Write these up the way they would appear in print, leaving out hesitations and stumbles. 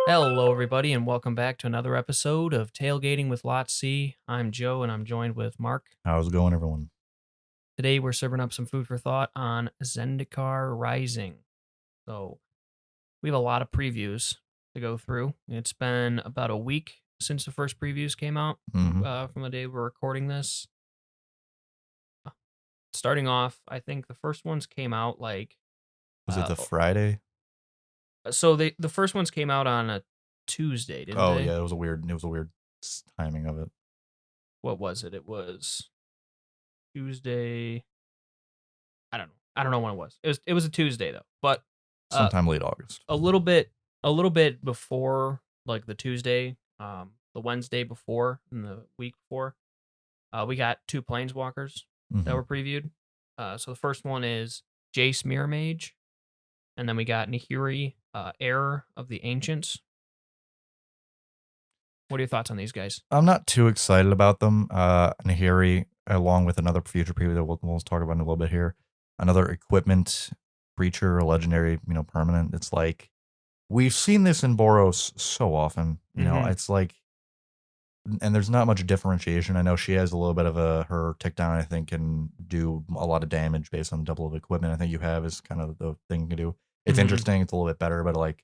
Hello, everybody, and welcome back to another episode of Tailgating with Lot C. I'm Joe, and I'm joined with Mark. How's it going, everyone? Today, we're serving up some food for thought on Zendikar Rising. So, we have a lot of previews to go through. It's been about a week since the first previews came out from the day we're recording this. Starting off, I think the first ones came out like Was it uh, the Friday? the first ones came out on a Tuesday, didn't Oh they? yeah, it was a weird timing of it. What was it? It was Tuesday. I don't know when it was. It was a Tuesday though, but uh, Sometime late August. a little bit before like the Tuesday, the Wednesday before, and the week before, we got two planeswalkers that hmm were previewed. So the first one is Jace Mirror Mage, and then we got Nihiri, Heir of the Ancients. What are your thoughts on these guys? I'm not too excited about them. Nahiri, along with another future preview that we'll talk about in a little bit here, another equipment creature, a legendary, permanent. It's like we've seen this in Boros so often. It's like, and there's not much differentiation. I know she has a little bit of her tick down. I think can do a lot of damage based on the double of equipment. I think you have is kind of the thing you can do. It's interesting. It's a little bit better, but like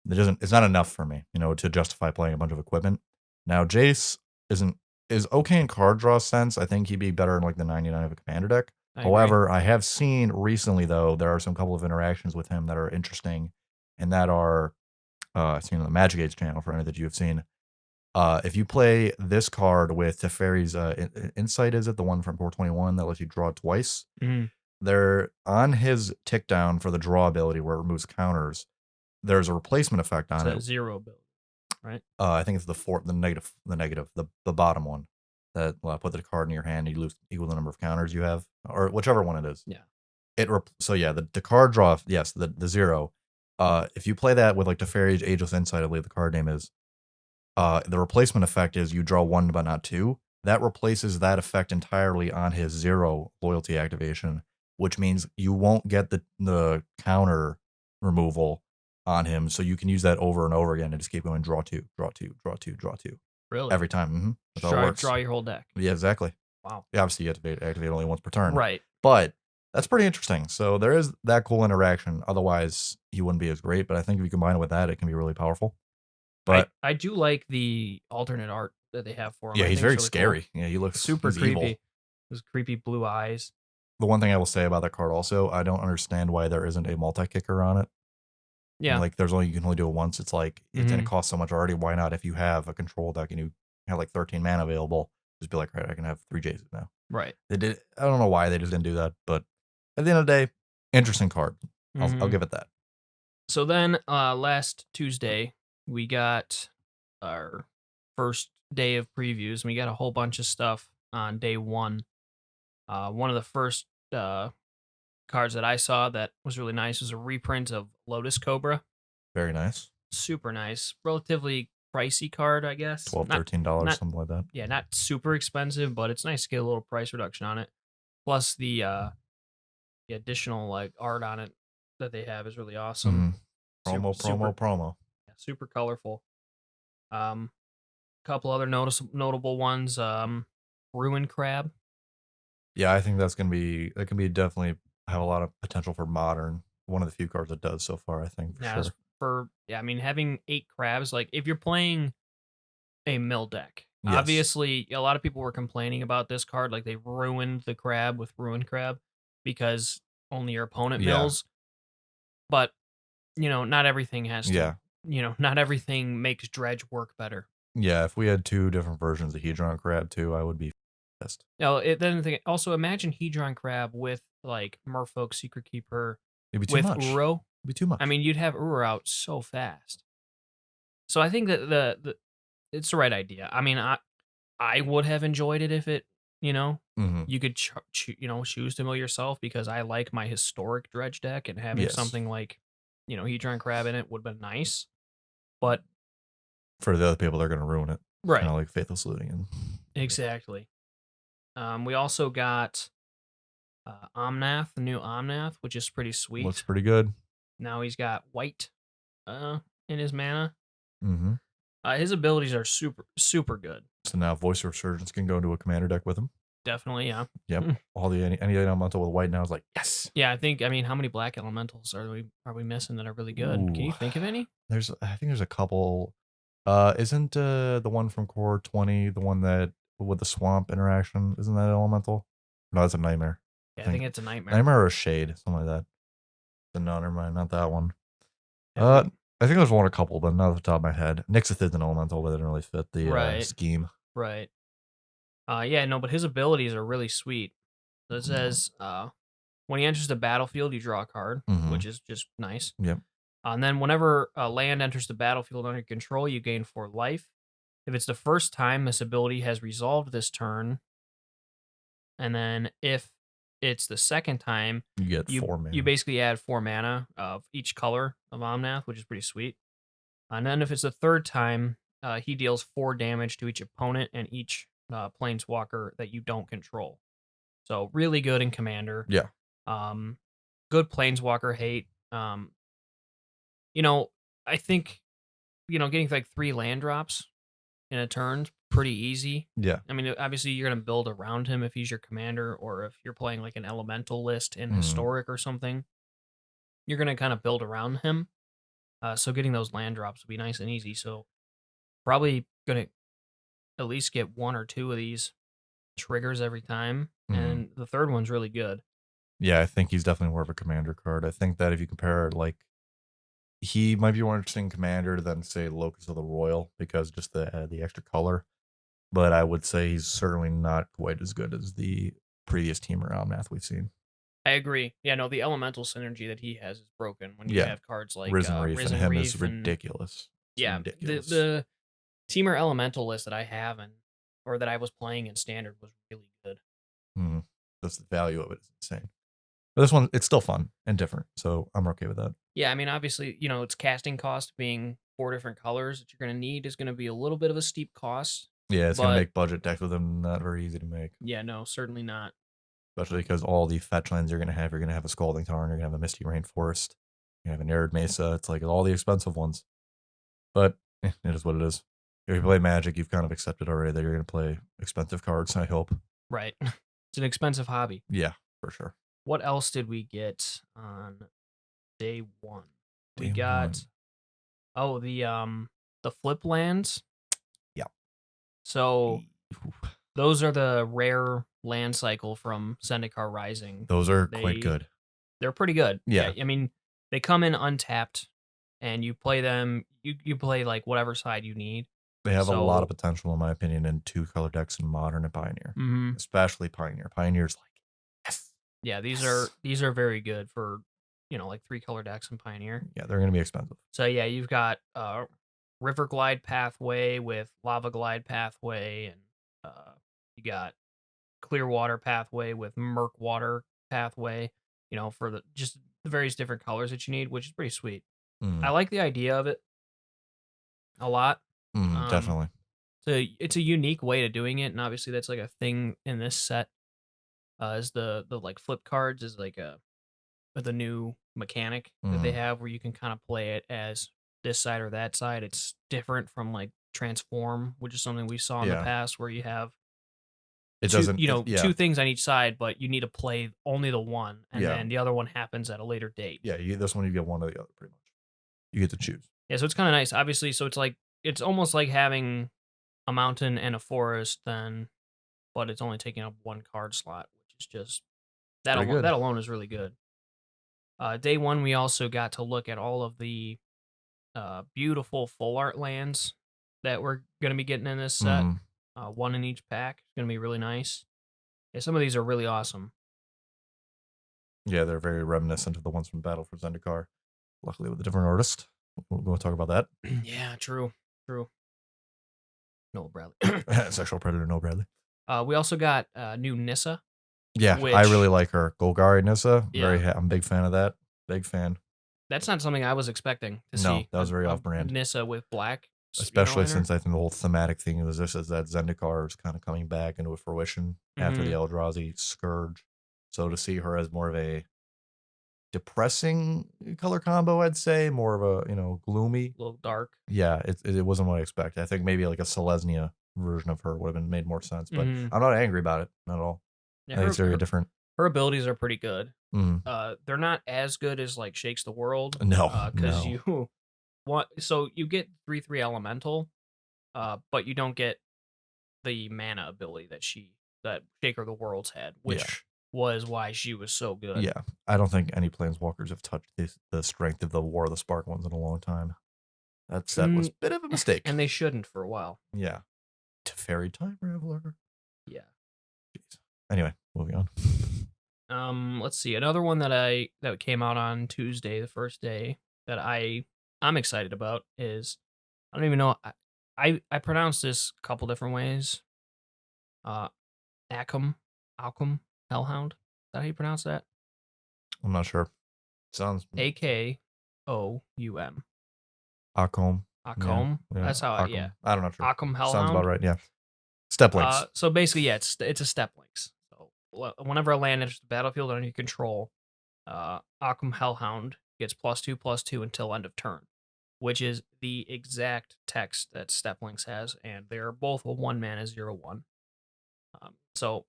it's not enough for me, to justify playing a bunch of equipment. Now Jace is okay in card draw sense. I think he'd be better in like the 99 of a commander deck. I agree. However, I have seen recently though there are some couple of interactions with him that are interesting, and that are I've seen on the Magic channel for any that you have seen. If you play this card with Teferi's Insight, is it the one from 421 that lets you draw twice? Mhm. They're on his tick down for the draw ability where it removes counters. There's a replacement effect It's on a it. zero build, right? I think it's the bottom one that put the card in your hand. You lose equal the number of counters you have, or whichever one it is. Yeah. So yeah, the card draw, yes, the zero. If you play that with like Teferi's Ageless Insight, I believe the card name is. The replacement effect is you draw one but not two. That replaces that effect entirely on his zero loyalty activation, which means you won't get the counter removal on him. So you can use that over and over again and just keep going draw two, draw two, draw two, draw two. Really? Every time. That's how it works. Draw your whole deck. Yeah, exactly. Wow. Yeah, obviously you have to activate only once per turn. Right. But that's pretty interesting. So there is that cool interaction. Otherwise, he wouldn't be as great. But I think if you combine it with that, it can be really powerful. But I do like the alternate art that they have for him. yeah, I he's think very it's really scary. cool. Yeah, he looks Super he's creepy. evil. Those creepy blue eyes. The one thing I will say about that card also, I don't understand why there isn't a multi-kicker on it. Yeah. Like you can only do it once. It's like and it costs so much already. Why not if you have a control deck and you have like 13 mana available, just be like, right, I can have 3 Jaces now. Right. They did. I don't know why they just didn't do that, but at the end of the day, interesting card. I'll give it that. So then last Tuesday, we got our first day of previews. We got a whole bunch of stuff on day one. One of the first cards that I saw that was really nice was a reprint of Lotus Cobra. Very nice. Super nice. Relatively pricey card, I guess. $12, $13, something like that. Yeah, not super expensive, but it's nice to get a little price reduction on it. Plus the additional like art on it that they have is really awesome. Promo. Yeah, super colorful. Couple other notable ones. Ruin Crab. Yeah, I think that can be definitely have a lot of potential for modern. One of the few cards that does so far, I think, for sure. I mean, having 8 crabs, like if you're playing a mill deck, Yes. obviously a lot of people were complaining about this card, like they ruined the crab with Ruin Crab because only your opponent Yeah. mills. But not everything has to. Yeah. Not everything makes dredge work better. Yeah, if we had 2 different versions of Hedron Crab too, I would be pissed. Now, also imagine Hedron Crab with like Merfolk Secret Keeper It'd be too with much. Uro. It'd be too much. I mean, you'd have Uro out so fast. So I think that the it's the right idea. I mean, I would have enjoyed it if it, you could choose to mill yourself, because I like my historic dredge deck, and having Yes. something like, Hedron Crab in it would have been nice. But for the other people, they're going to ruin it. right, Kind of like Faithless Looting. And exactly. We also got Omnath, the new Omnath, which is pretty sweet. looks pretty good. Now he's got white in his mana. Mm-hmm. His abilities are super good. So now Voice of Resurgence can go into a commander deck with him. Definitely, yeah. Yep. All the any elemental with white now is like, yes. Yeah, I mean, how many black elementals are we missing that are really good? Can Ooh. you think of any? I think there's a couple. Isn't the one from Core 20 the one that with the swamp interaction? Isn't that elemental? No, that's a nightmare. Yeah, I think it's a nightmare. Nightmare or a shade, something like that. No, never mind, not that one. Yeah, I think there's one a couple, but not off the top of my head. Nixith is an elemental, but it didn't really fit the scheme. right. Yeah, no, but his abilities are really sweet. So it says, when he enters the battlefield, you draw a card, which is just nice. Yep. And then whenever a land enters the battlefield under control, you gain 4 life. If it's the first time this ability has resolved this turn, and then if it's the second time, You get 4 mana. You basically add 4 mana of each color of Omnath, which is pretty sweet. And then if it's the third time, he deals 4 damage to each opponent and each planeswalker that you don't control. So really good in Commander. Yeah. Good planeswalker hate. I think, getting like 3 land drops in a turn's pretty easy. Yeah. I mean, obviously you're going to build around him if he's your commander, or if you're playing like an elemental list in Historic or something. You're going to kind of build around him. So getting those land drops will be nice and easy. So probably going to at least get 1 or 2 of these triggers every time. And the third one's really good. Yeah, I think he's definitely more of a commander card. I think that if you compare, like, he might be more interesting commander than, say, Locus of the Royal, because just the extra color. But I would say he's certainly not quite as good as the previous team around math we've seen. I agree. Yeah, no, the elemental synergy that he has is broken when you have cards like Risen Reef, and him is and, ridiculous. It's ridiculous. The Teamer elemental list that I have or that I was playing in standard was really good. That's the value of it is insane. But this one, it's still fun and different, so I'm okay with that. Yeah, I mean, obviously, its casting cost being 4 different colors that you're going to need is going to be a little bit of a steep cost. Yeah, it's going to make budget decks with them not very easy to make. Yeah, no, certainly not. Especially because all the fetch lands you're going to have a Scalding Tarn, you're going to have a Misty Rainforest, you have an Arid Mesa. It's like all the expensive ones. But it is what it is. If you play Magic, you've kind of accepted already that you're going to play expensive cards, I hope. Right. It's an expensive hobby. Yeah, for sure. What else did we get on day 1? We got the flip lands. Yeah. So those are the rare land cycle from Zendikar Rising. Those are quite good. They're pretty good. Yeah. I mean, they come in untapped, and you play them. You play like whatever side you need. They have a lot of potential, in my opinion, in 2-color decks in Modern and Pioneer. Especially Pioneer. Pioneer's like, yes. Yeah, these are very good for, like 3-color decks in Pioneer. Yeah, they're going to be expensive. So yeah, you've got River Glide Pathway with Lava Glide Pathway, and you got Clearwater Pathway with Murk Water Pathway, for the various different colors that you need, which is pretty sweet. I like the idea of it a lot. Definitely. So it's a unique way to doing it, and obviously that's like a thing in this set. Is the like flip cards is like the new mechanic that they have, where you can kind of play it as this side or that side. It's different from like transform, which is something we saw in the past, where you have two things on each side, but you need to play only the one, and then the other one happens at a later date. Yeah, this one you get one or the other, pretty much. You get to choose. Yeah, so it's kind of nice. Obviously, so it's almost like having a mountain and a forest, but it's only taking up 1 card slot, which is just that alone is really good. Day 1, we also got to look at all of the beautiful full art lands that we're going to be getting in this set. 1 in each pack. It's going to be really nice. Yeah, some of these are really awesome. Yeah, they're very reminiscent of the ones from Battle for Zendikar. Luckily with a different artist. We'll go talk about that. Yeah, true. Noel Bradley. Sexual Predator Noel Bradley. We also got new Nissa. Yeah, I really like her. Golgari Nissa. I'm a big fan of that. Big fan. That's not something I was expecting to see. No, that was very off-brand. Nissa with black. Especially since I think the whole thematic thing is that Zendikar is kind of coming back into fruition after the Eldrazi Scourge. So to see her as more of a depressing color combo, I'd say. More of a, gloomy. A little dark. Yeah, it wasn't what I expected. I think maybe like a Selesnya version of her would have been made more sense, but Mm-hmm. I'm not angry about it, not at all. Yeah, I think it's very different. her abilities are pretty good. Mm. They're not as good as like Shakes the World. No, Because no. you want, so you get 3/3 elemental, but you don't get the mana ability that Shaker of the Worlds had, Yeah. which was why she was so good. Yeah. I don't think any planeswalkers have touched the strength of the War of the Spark ones in a long time. That set was a bit of a mistake. And they shouldn't for a while. Yeah. Teferi Time Traveler. Yeah. Jeez. Anyway, moving on. Let's see. Another one that came out on Tuesday, the first day, that I'm excited about is, I don't even know, I pronounce this a couple different ways. Akam Hellhound. Is that how you pronounce that? I'm not sure. Sounds Akoum. Akam. Akam. Yeah. That's how Akam. I'm not sure. Akam Hellhound. Sounds about right, yeah. Step links. So basically, yeah, it's a step links. So whenever a land enters the battlefield under your control, Akam Hellhound gets +2/+2 until end of turn, which is the exact text that step links has, and they're both a 1-mana 0/1. So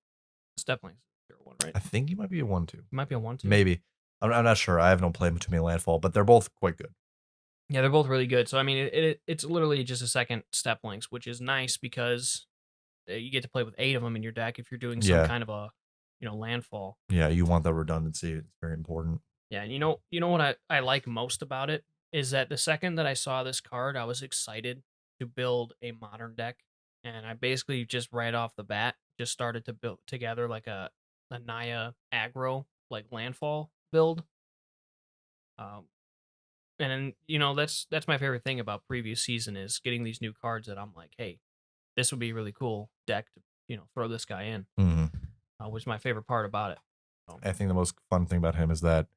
step links 0/1, right? I think you might be a 1/2. It might be a 1/2. Maybe. I'm not sure. I have no play between me landfall, but they're both quite good. Yeah, they're both really good. So I mean, it's literally just a second step links, which is nice because you get to play with 8 of them in your deck if you're doing some kind of a landfall. Yeah, you want that redundancy. It's very important. Yeah, and you know what I like most about it is that the second that I saw this card, I was excited to build a modern deck, and I basically just right off the bat just started to build together like a Naya aggro like landfall build. Um, and that's my favorite thing about previous season is getting these new cards that I'm like, hey, this would be a really cool deck to throw this guy in, which is my favorite part about it. So. I think the most fun thing about him is that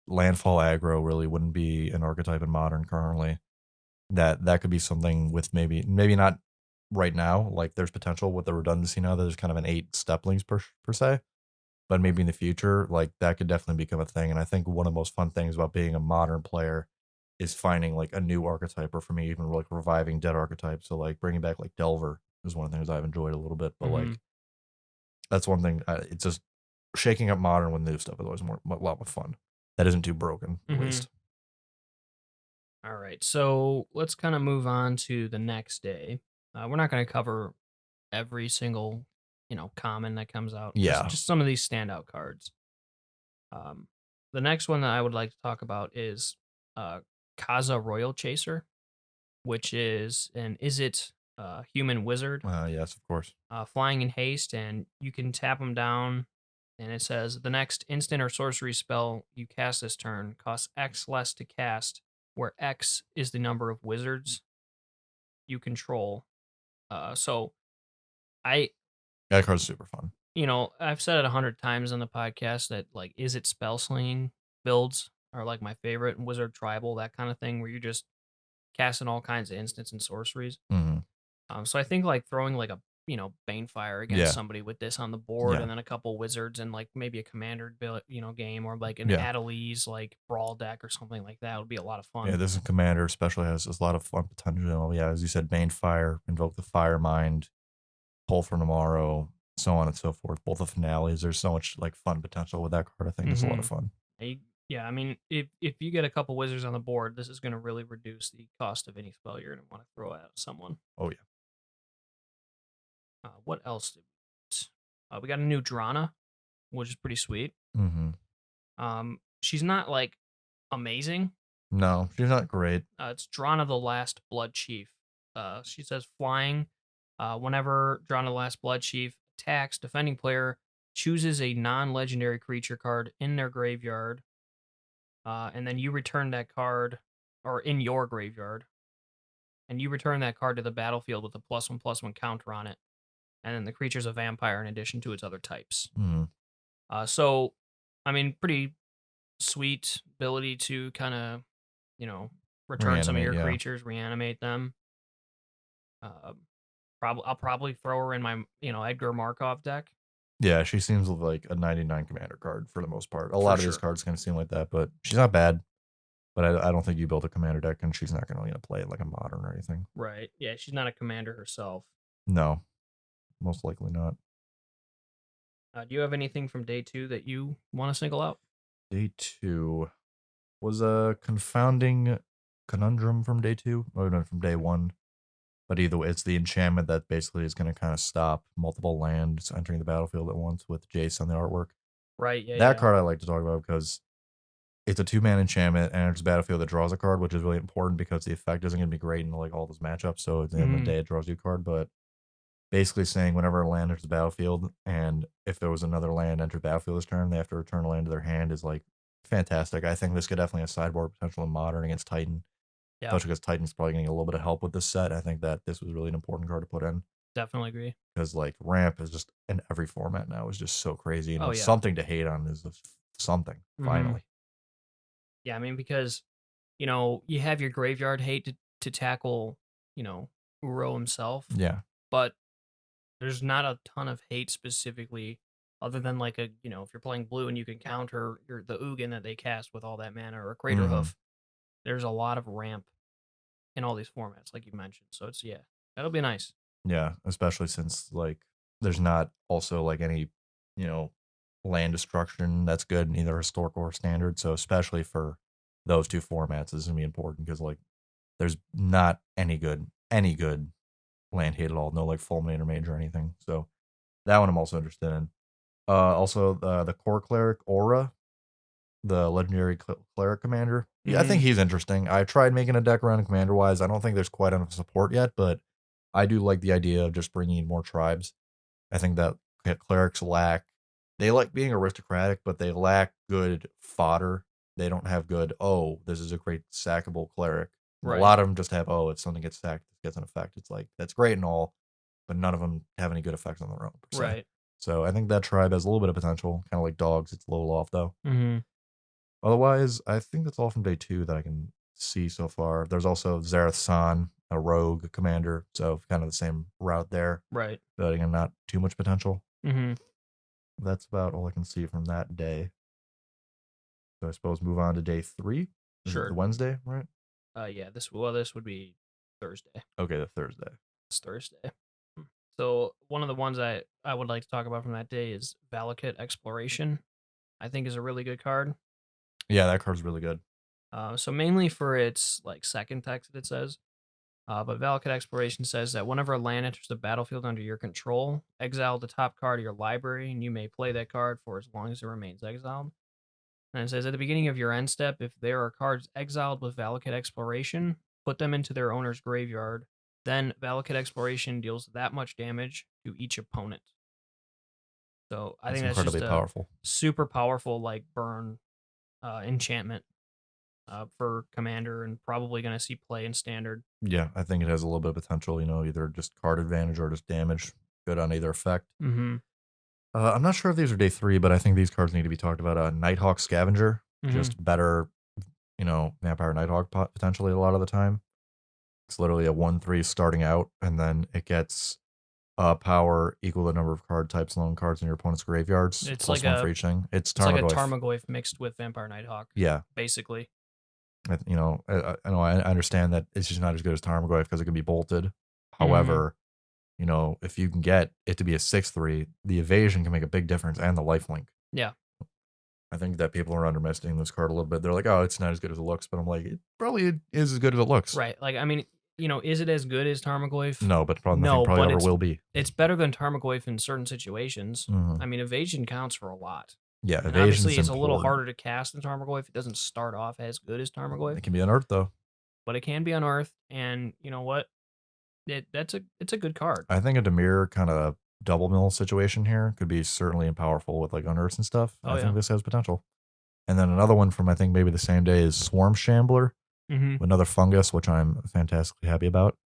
landfall aggro really wouldn't be an archetype in modern currently. That could be something with maybe not right now. Like there's potential with the redundancy now. There's kind of an 8 step links per se, but maybe in the future, like that could definitely become a thing. And I think one of the most fun things about being a modern player is finding like a new archetype, or for me, even like reviving dead archetypes. So like bringing back like Delver is one of the things I've enjoyed a little bit. But like that's one thing. It's just shaking up modern with new stuff is always a lot more fun. That isn't too broken, at least. All right, so let's kind of move on to the next day. We're not going to cover every single common that comes out. Yeah, just some of these standout cards. The next one that I would like to talk about is Kaza Royal Chaser, which is an human wizard. Yes, of course. Flying in haste, and you can tap them down, and it says the next instant or sorcery spell you cast this turn costs X less to cast, where X is the number of wizards you control. So That card's super fun. I've said it 100 times on the podcast that like, is it spell slinging builds are like my favorite, and wizard tribal, that kind of thing, where you're just casting all kinds of instants and sorceries. So I think like throwing like a Banefire against somebody with this on the board, and then a couple wizards and like maybe a commander game, or like an Adeliz like brawl deck or something like that would be a lot of fun. Yeah, this commander especially has a lot of fun potential. Yeah, as you said, Banefire, invoke the Fire Mind, pull for tomorrow, so on and so forth. Both the finales, there's so much like fun potential with that card. I think it's a lot of fun. Yeah, I mean, if you get a couple wizards on the board, this is going to really reduce the cost of any spell you're going to want to throw at someone. Oh yeah. What else did we got a new Drana, which is pretty sweet. She's not like amazing. No, she's not great. It's Drana the Last Blood Chief. She says flying. Whenever Drana the Last Blood Chief attacks, defending player chooses a non-legendary creature card in their graveyard, and then you return that card, or in your graveyard, and you return that card to the battlefield with a +1/+1 counter on it, and then the creature's a vampire in addition to its other types. So, I mean, pretty sweet ability to kind of, return some of your creatures, reanimate them. I'll probably throw her in my, Edgar Markov deck. Yeah, she seems like a 99 commander card for the most part. A For lot of these sure. cards kind of seem like that, but she's not bad. But I don't think you build a commander deck and she's not going to play it like a modern or anything. Right. Yeah, she's not a commander herself. No, most likely not. Do you have anything from day 2 that you want to single out? Day 2 was a confounding conundrum from day 2. Oh, no, from day 1. But either way, it's the enchantment that basically is going to kind of stop multiple lands entering the battlefield at once with Jace on the artwork. Right. Yeah. That Yeah. card I like to talk about because it's a 2-man enchantment and it's a battlefield that draws a card, which is really important because the effect isn't going to be great in like all those matchups. So at the end of the day, it draws you a card. But basically saying whenever a land enters the battlefield, and if there was another land enter the battlefield this turn, they have to return a land to their hand is like fantastic. I think this could definitely have sideboard potential in modern against Titan, Yeah. especially because Titan's probably getting a little bit of help with this set. I think that this was really an important card to put in Definitely agree. because like ramp is just in every format now is just so crazy. You Oh know, yeah. something to hate on is something Mhm. finally. Yeah, I mean because you have your graveyard hate to tackle, you know, Uro himself, Yeah. but there's not a ton of hate specifically other than like if you're playing blue and you can counter the Ugin that they cast with all that mana or a Crater Hmm. Hoof. There's a lot of ramp in all these formats like you mentioned. So it's yeah, that'll be nice. Yeah, especially since like there's not also like any, you know, land destruction that's good in either historical or standard. So especially for those two formats, this is gonna be important because like there's not any good land hate at all. No like fulminator mage or anything. So that one I'm also interested in. Also the core cleric aura, the legendary cleric commander. Yeah, I think Mhm. he's interesting. I tried making a deck around commander wise. I don't think there's quite enough support yet, but I do like the idea of just bringing in more tribes. I think that clerics lack. They like being aristocratic, but they lack good fodder. They don't have good. Oh, this is a great sackable cleric. And a Right. lot of them just have. Oh, if something gets sacked, it gets an effect. It's like that's great and all, but none of them have any good effects on their own per se. Right. So I think that tribe has a little bit of potential. Kind of like dogs, it's a little off though. Mhm. Otherwise, I think that's all from day 2 that I can see so far. There's also Zareth San, a rogue commander, so kind of the same route there, Right. but again, not too much potential. Mhm. That's about all I can see from that day. So I suppose move on to day 3. Is it the Sure. Wednesday, right? Yeah, this would be Thursday. Okay, the Thursday. It's Thursday. Hmm. So one of the ones I would like to talk about from that day is Valakut Exploration. I think is a really good card. Yeah, that card's really good. So mainly for its like second text it says, but Valakut Exploration says that whenever a land enters the battlefield under your control, exile the top card of your library, and you may play that card for as long as it remains exiled. And it says at the beginning of your end step, if there are cards exiled with Valakut Exploration, put them into their owner's graveyard. Then Valakut Exploration deals that much damage to each opponent. So I That's think that's incredibly just a powerful. super powerful like burn enchantment for commander, and probably going to see play in standard. Yeah, I think it has a little bit of potential, either just card advantage or just damage. Good on either effect. Mm-hmm. I'm not sure if these are day 3, but I think these cards need to be talked about. Nighthawk Scavenger, Mm-hmm. just better, Vampire Nighthawk potentially a lot of the time. It's literally a 1/3 starting out, and then it gets power equal to the number of card types and cards in your opponent's graveyards, It's like plus 1 for a each thing. It's it's like a Tarmogoyf. Tarmogoyf mixed with Vampire Nighthawk, Yeah. basically. I know I understand that it's just not as good as Tarmogoyf because it can be bolted. Mm-hmm. However, if you can get it to be a 6/3, the evasion can make a big difference and the lifelink. Yeah. I think that people are underestimating this card a little bit. They're like, oh, it's not as good as it looks. But I'm like, it probably is as good as it looks. Right. Like I mean, is it as good as Tarmogoyf? No, but probably nothing No, probably but ever it's will be. it's better than Tarmogoyf in certain situations. Mhm. I mean, evasion counts for a lot. Yeah, And obviously evasion's it's a little important. harder to cast than Tarmogoyf. It doesn't start off as good as Tarmogoyf, It can be unearthed, though. but it can be unearthed, and you know what? It's a good card. I think a Demir kind of double mill situation here could be certainly powerful with like unearths and stuff. Oh I think yeah. this has potential. And then another one from I think maybe the same day is Swarm Shambler, Mm-hmm. another fungus, which I'm fantastically happy about.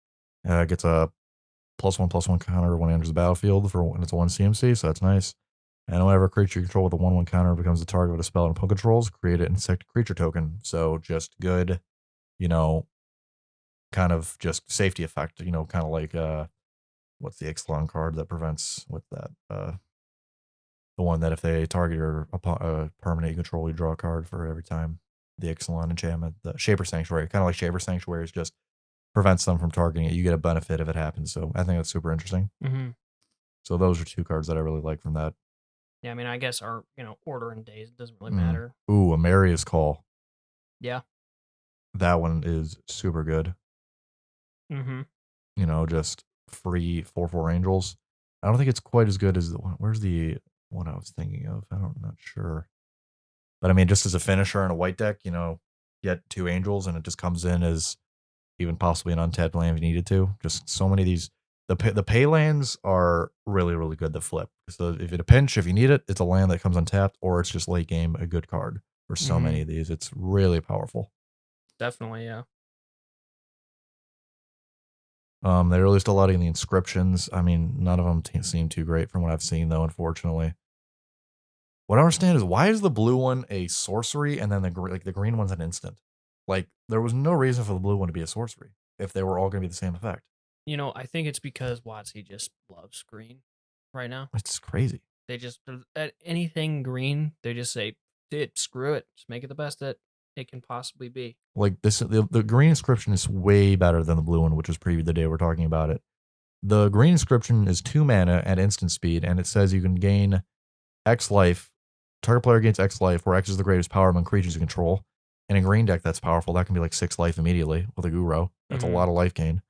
Gets a +1/+1 counter when it enters the battlefield for when it's a 1 CMC, so that's nice. And whenever a creature you control with a 1/1 counter becomes the target of a spell and opponent controls, create an insect creature token. So just good, you know, kind of just safety effect, kind of like what's the Ixalan card that prevents with that? The one that if they target your permanent you control, you draw a card for every time the Ixalan enchantment. The Shaper Sanctuary, kind of like Shaper Sanctuary, is just prevents them from targeting it. You get a benefit if it happens. So I think that's super interesting. Mm-hmm. So those are two cards that I really like from that. Yeah, I mean, I guess our order in days doesn't really matter. Ooh, Amaria's Call. Yeah. That one is super good. Mm-hmm. Just free 4/4 angels. I don't think it's quite as good as the one. Where's the one I was thinking of? I'm not sure. But I mean, just as a finisher in a white deck, get 2 angels and it just comes in as even possibly an untapped land if you needed to. Just so many of these. The pay lands are really, really good to flip. So if it's a pinch, if you need it, it's a land that comes untapped, or it's just late game a good card for so many of these. It's really powerful. Definitely, yeah. They released a lot of the inscriptions. I mean, none of them seem too great from what I've seen, though, unfortunately. What I understand is why is the blue one a sorcery and then the green one's an instant? Like, there was no reason for the blue one to be a sorcery if they were all going to be the same effect. I think it's because WotC just loves green right now. It's crazy. They just at anything green, they just say, screw it, just make it the best that it can possibly be." Like this, the green inscription is way better than the blue one, which was previewed the day we're talking about it. The green inscription is 2 mana at instant speed, and it says you can gain X life. Target player gains X life, where X is the greatest power among creatures you control. In a green deck that's powerful, that can be like 6 life immediately with a Guro. That's a lot of life gain.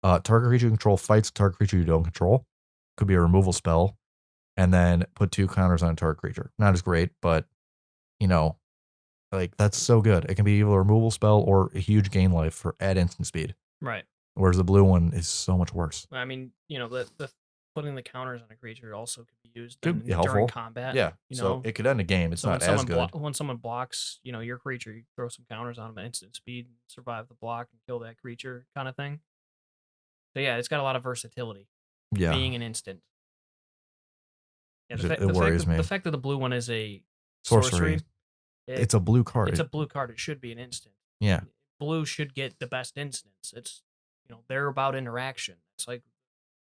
Target creature you control fights a target creature you don't control. Could be a removal spell. And then put 2 counters on a target creature. Not as great, but, like, that's so good. It can be either a removal spell or a huge gain life for at instant speed. Right. Whereas the blue one is so much worse. I mean, the putting the counters on a creature also could be used Could be during helpful. combat. Yeah. So it could end a game. It's So not as good. when someone blocks, your creature, you throw some counters on them at instant speed, survive the block, and kill that creature, kind of thing. So yeah, it's got a lot of versatility. Yeah. Being an instant. Yeah, It worries me. The fact that the blue one is a Sorcery. It's a blue card. It's a blue card. It should be an instant. Yeah. Blue should get the best instants. It's they're about interaction. It's like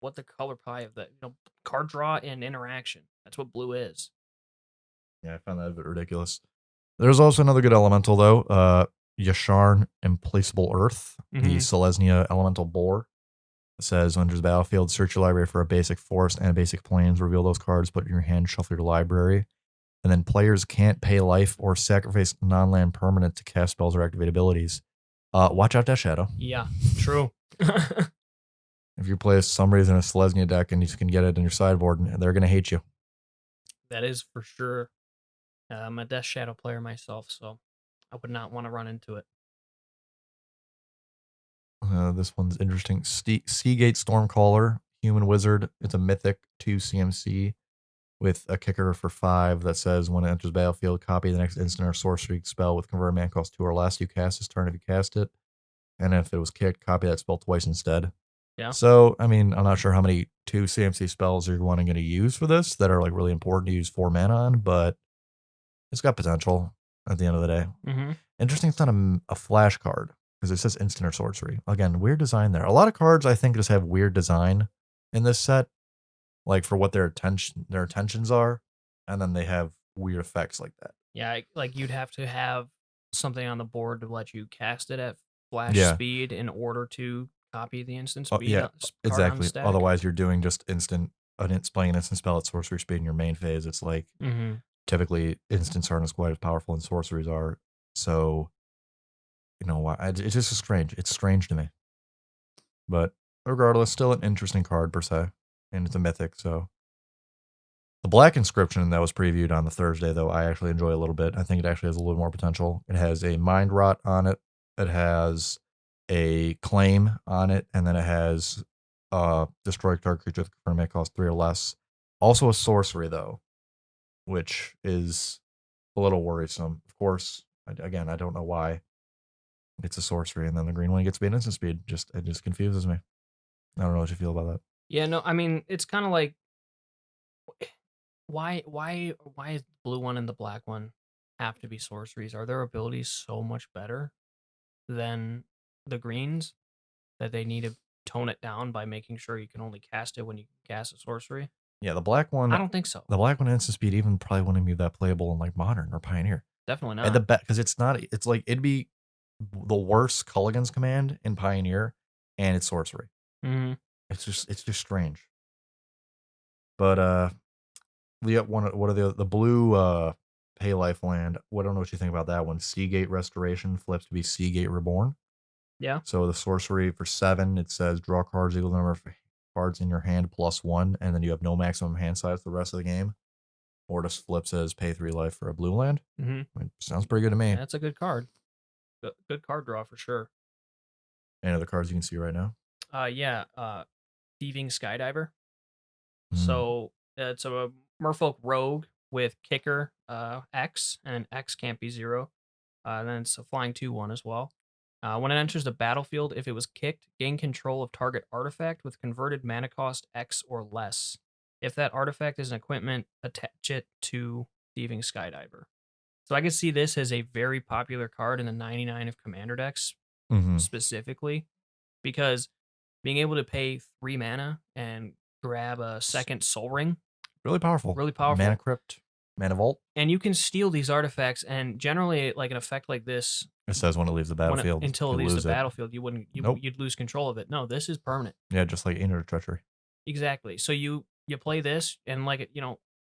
what the color pie of the card draw and interaction. That's what blue is. Yeah, I found that a bit ridiculous. There's also another good elemental though. Yasharn Implacable Earth, the Selesnya Elemental Boar. It says, enters the battlefield, search your library for a basic forest and a basic plains, reveal those cards, put in your hand, shuffle your library. And then players can't pay life or sacrifice non-land permanent to cast spells or activate abilities. Watch out, Death Shadow. Yeah, true. If you play some reason a Selesnya deck and you can get it in your sideboard, they're going to hate you. That is for sure. I'm a Death Shadow player myself, so I would not want to run into it. This one's interesting. Seagate Stormcaller, Human Wizard. It's a mythic 2 CMC with a kicker for 5 that says when it enters battlefield, copy the next instant or sorcery spell with convert mana cost 2 or less. You cast this turn if you cast it. And if it was kicked, copy that spell twice instead. Yeah. So, I mean, I'm not sure how many 2 CMC spells you're going to use for this that are like really important to use 4 mana on, but it's got potential at the end of the day. Interesting, it's not a flash card because it says instant or sorcery. Again, weird design there. A lot of cards I think just have weird design in this set, like for what their intentions are, and then they have weird effects like that. Yeah, like you'd have to have something on the board to let you cast it at flash speed in order to copy the instant speed. Yeah, card exactly. On the stack. Otherwise, you're doing just playing an instant spell at sorcery speed in your main phase. It's like typically instants aren't as quite as powerful as sorceries are. So, it's just strange. It's strange to me. But regardless, still an interesting card per se. And it's a mythic, so. The black inscription that was previewed on the Thursday, though, I actually enjoy a little bit. I think it actually has a little more potential. It has a Mind Rot on it. It has a claim on it, and then it has destroy target creature with confirm cost 3 or less. Also a sorcery, though, which is a little worrisome. Of course, again, I don't know why it's a sorcery, and then the green one gets to be an instant speed. It just confuses me. I don't know what you feel about that. Yeah, no, I mean it's kind of like why is the blue one and the black one have to be sorceries? Are their abilities so much better than the greens that they need to tone it down by making sure you can only cast it when you cast a sorcery? Yeah, the black one. I don't think so. The black one instant speed even probably wouldn't be that playable in like modern or pioneer. Definitely And the not. bet because it's not. It's like it'd be the worst Culligan's command in pioneer, and it's sorcery. Mm-hmm. It's just strange. But we got one. What are the blue pay life land? Well, I don't know what you think about that one. Seagate Restoration flips to be Seagate Reborn. Yeah. So the sorcery for 7, it says draw cards equal to the number of cards in your hand +1, and then you have no maximum hand size the rest of the game. Or just flips as pay 3 life for a blue land. Mm-hmm. I mean, sounds pretty good to me. That's a good card. Good card draw for sure. Any other cards you can see right now? Yeah. Thieving Skydiver. Mm. So it's a Merfolk Rogue with kicker X, and X can't be 0. Then it's a flying 2/1 as well. When it enters the battlefield, if it was kicked, gain control of target artifact with converted mana cost X or less. If that artifact is an equipment, attach it to Thieving Skydiver. So I could see this as a very popular card in the 99 of commander decks Mm-hmm. specifically, because being able to pay 3 mana and grab a second Soul Ring, Really powerful. really powerful. Mana Crypt, Mana Vault. And you can steal these artifacts, and generally, like an effect like this, It says when it leaves the battlefield, until it you leaves the lose it. battlefield, Nope. you'd lose control of it. No, this is permanent. Yeah, just like Inner Treachery. Exactly. So you play this, and like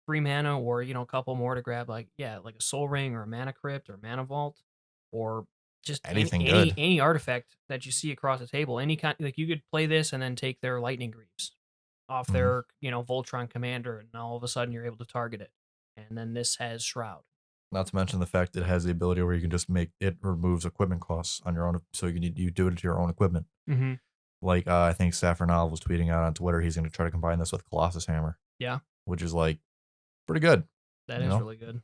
3 mana, or a couple more to grab like a Soul Ring or a Mana Crypt or Mana Vault, or just Anything good. any artifact that you see across the table. Any kind, like you could play this and then take their Lightning Greaves off Mhm. their Voltron commander, and all of a sudden you're able to target it. And then this has Shroud. Not to mention the fact it has the ability where you can just make it removes equipment costs on your own, so you do it to your own equipment. Mm-hmm. Like I think Saffronov was tweeting out on Twitter, he's going to try to combine this with Colossus Hammer. Yeah, which is like pretty good. that you is know? really good.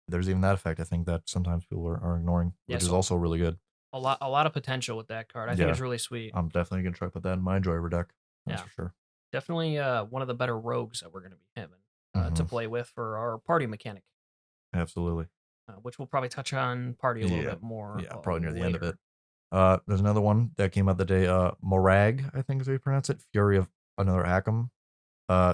There's even that effect. I think that sometimes people are ignoring, Yeah, which is so also really good. a lot of potential with that card. I think Yeah. it's really sweet. I'm definitely gonna try to put that in my Joyver deck. That's Yeah. for sure. Definitely one of the better rogues that we're going to be having to Mhm. play with for our party mechanic, Absolutely. which we'll probably touch on party a little Yeah. bit more. Yeah, probably near the end of later. it. There's another one that came out the day. Morag, I think is how you pronounce it. Fury of another Akam.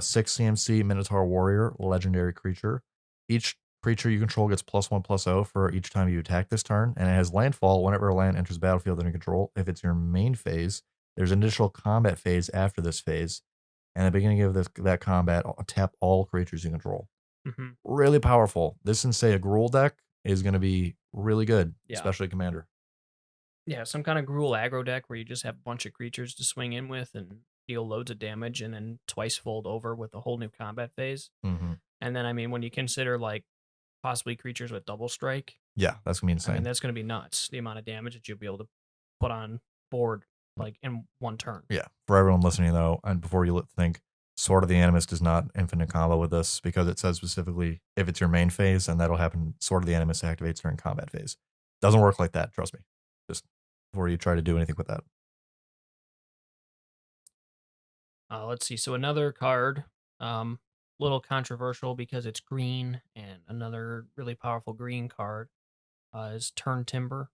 6 CMC Minotaur Warrior, legendary creature. Each creature you control gets +1/+0 for each time you attack this turn, and it has landfall whenever a land enters the battlefield under control. If it's your main phase, there's an additional combat phase after this phase. And at the beginning of that combat, tap all creatures you control. Mm-hmm. Really powerful. This and say a Gruul deck is going to be really good, Yeah. especially Commander. Yeah, some kind of Gruul aggro deck where you just have a bunch of creatures to swing in with and deal loads of damage, and then twice fold over with a whole new combat phase. Mm-hmm. And then, I mean, when you consider like possibly creatures with double strike, Yeah, that's going to be insane. I mean, that's going to be nuts. The amount of damage that you'll be able to put on board like in one turn. Yeah. For everyone listening, though, and before you think, Sword of the Animus does not infinite combo with this because it says specifically if it's your main phase, and that'll happen. Sword of the Animus activates during combat phase. Doesn't work like that. Trust me. Just before you try to do anything with that. Let's see. So another card, little controversial because it's green, and another really powerful green card is Turn Timber,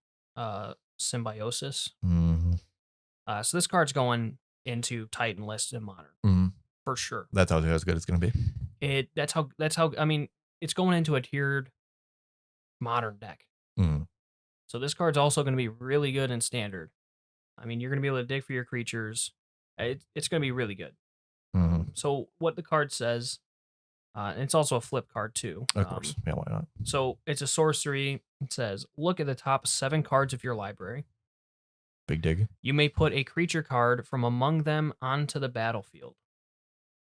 Symbiosis. Mm-hmm. So this card's going into Titan list in Modern Mm-hmm. for sure. That's how good it's going to be. That's how. I mean, it's going into a tiered Modern deck. Mm-hmm. So this card's also going to be really good in Standard. I mean, you're going to be able to dig for your creatures. It's going to be really good. Mm-hmm. So what the card says, and it's also a flip card too. Of course. Yeah, why not? So it's a sorcery. It says, look at the top 7 cards of your library. Big dig. You may put a creature card from among them onto the battlefield.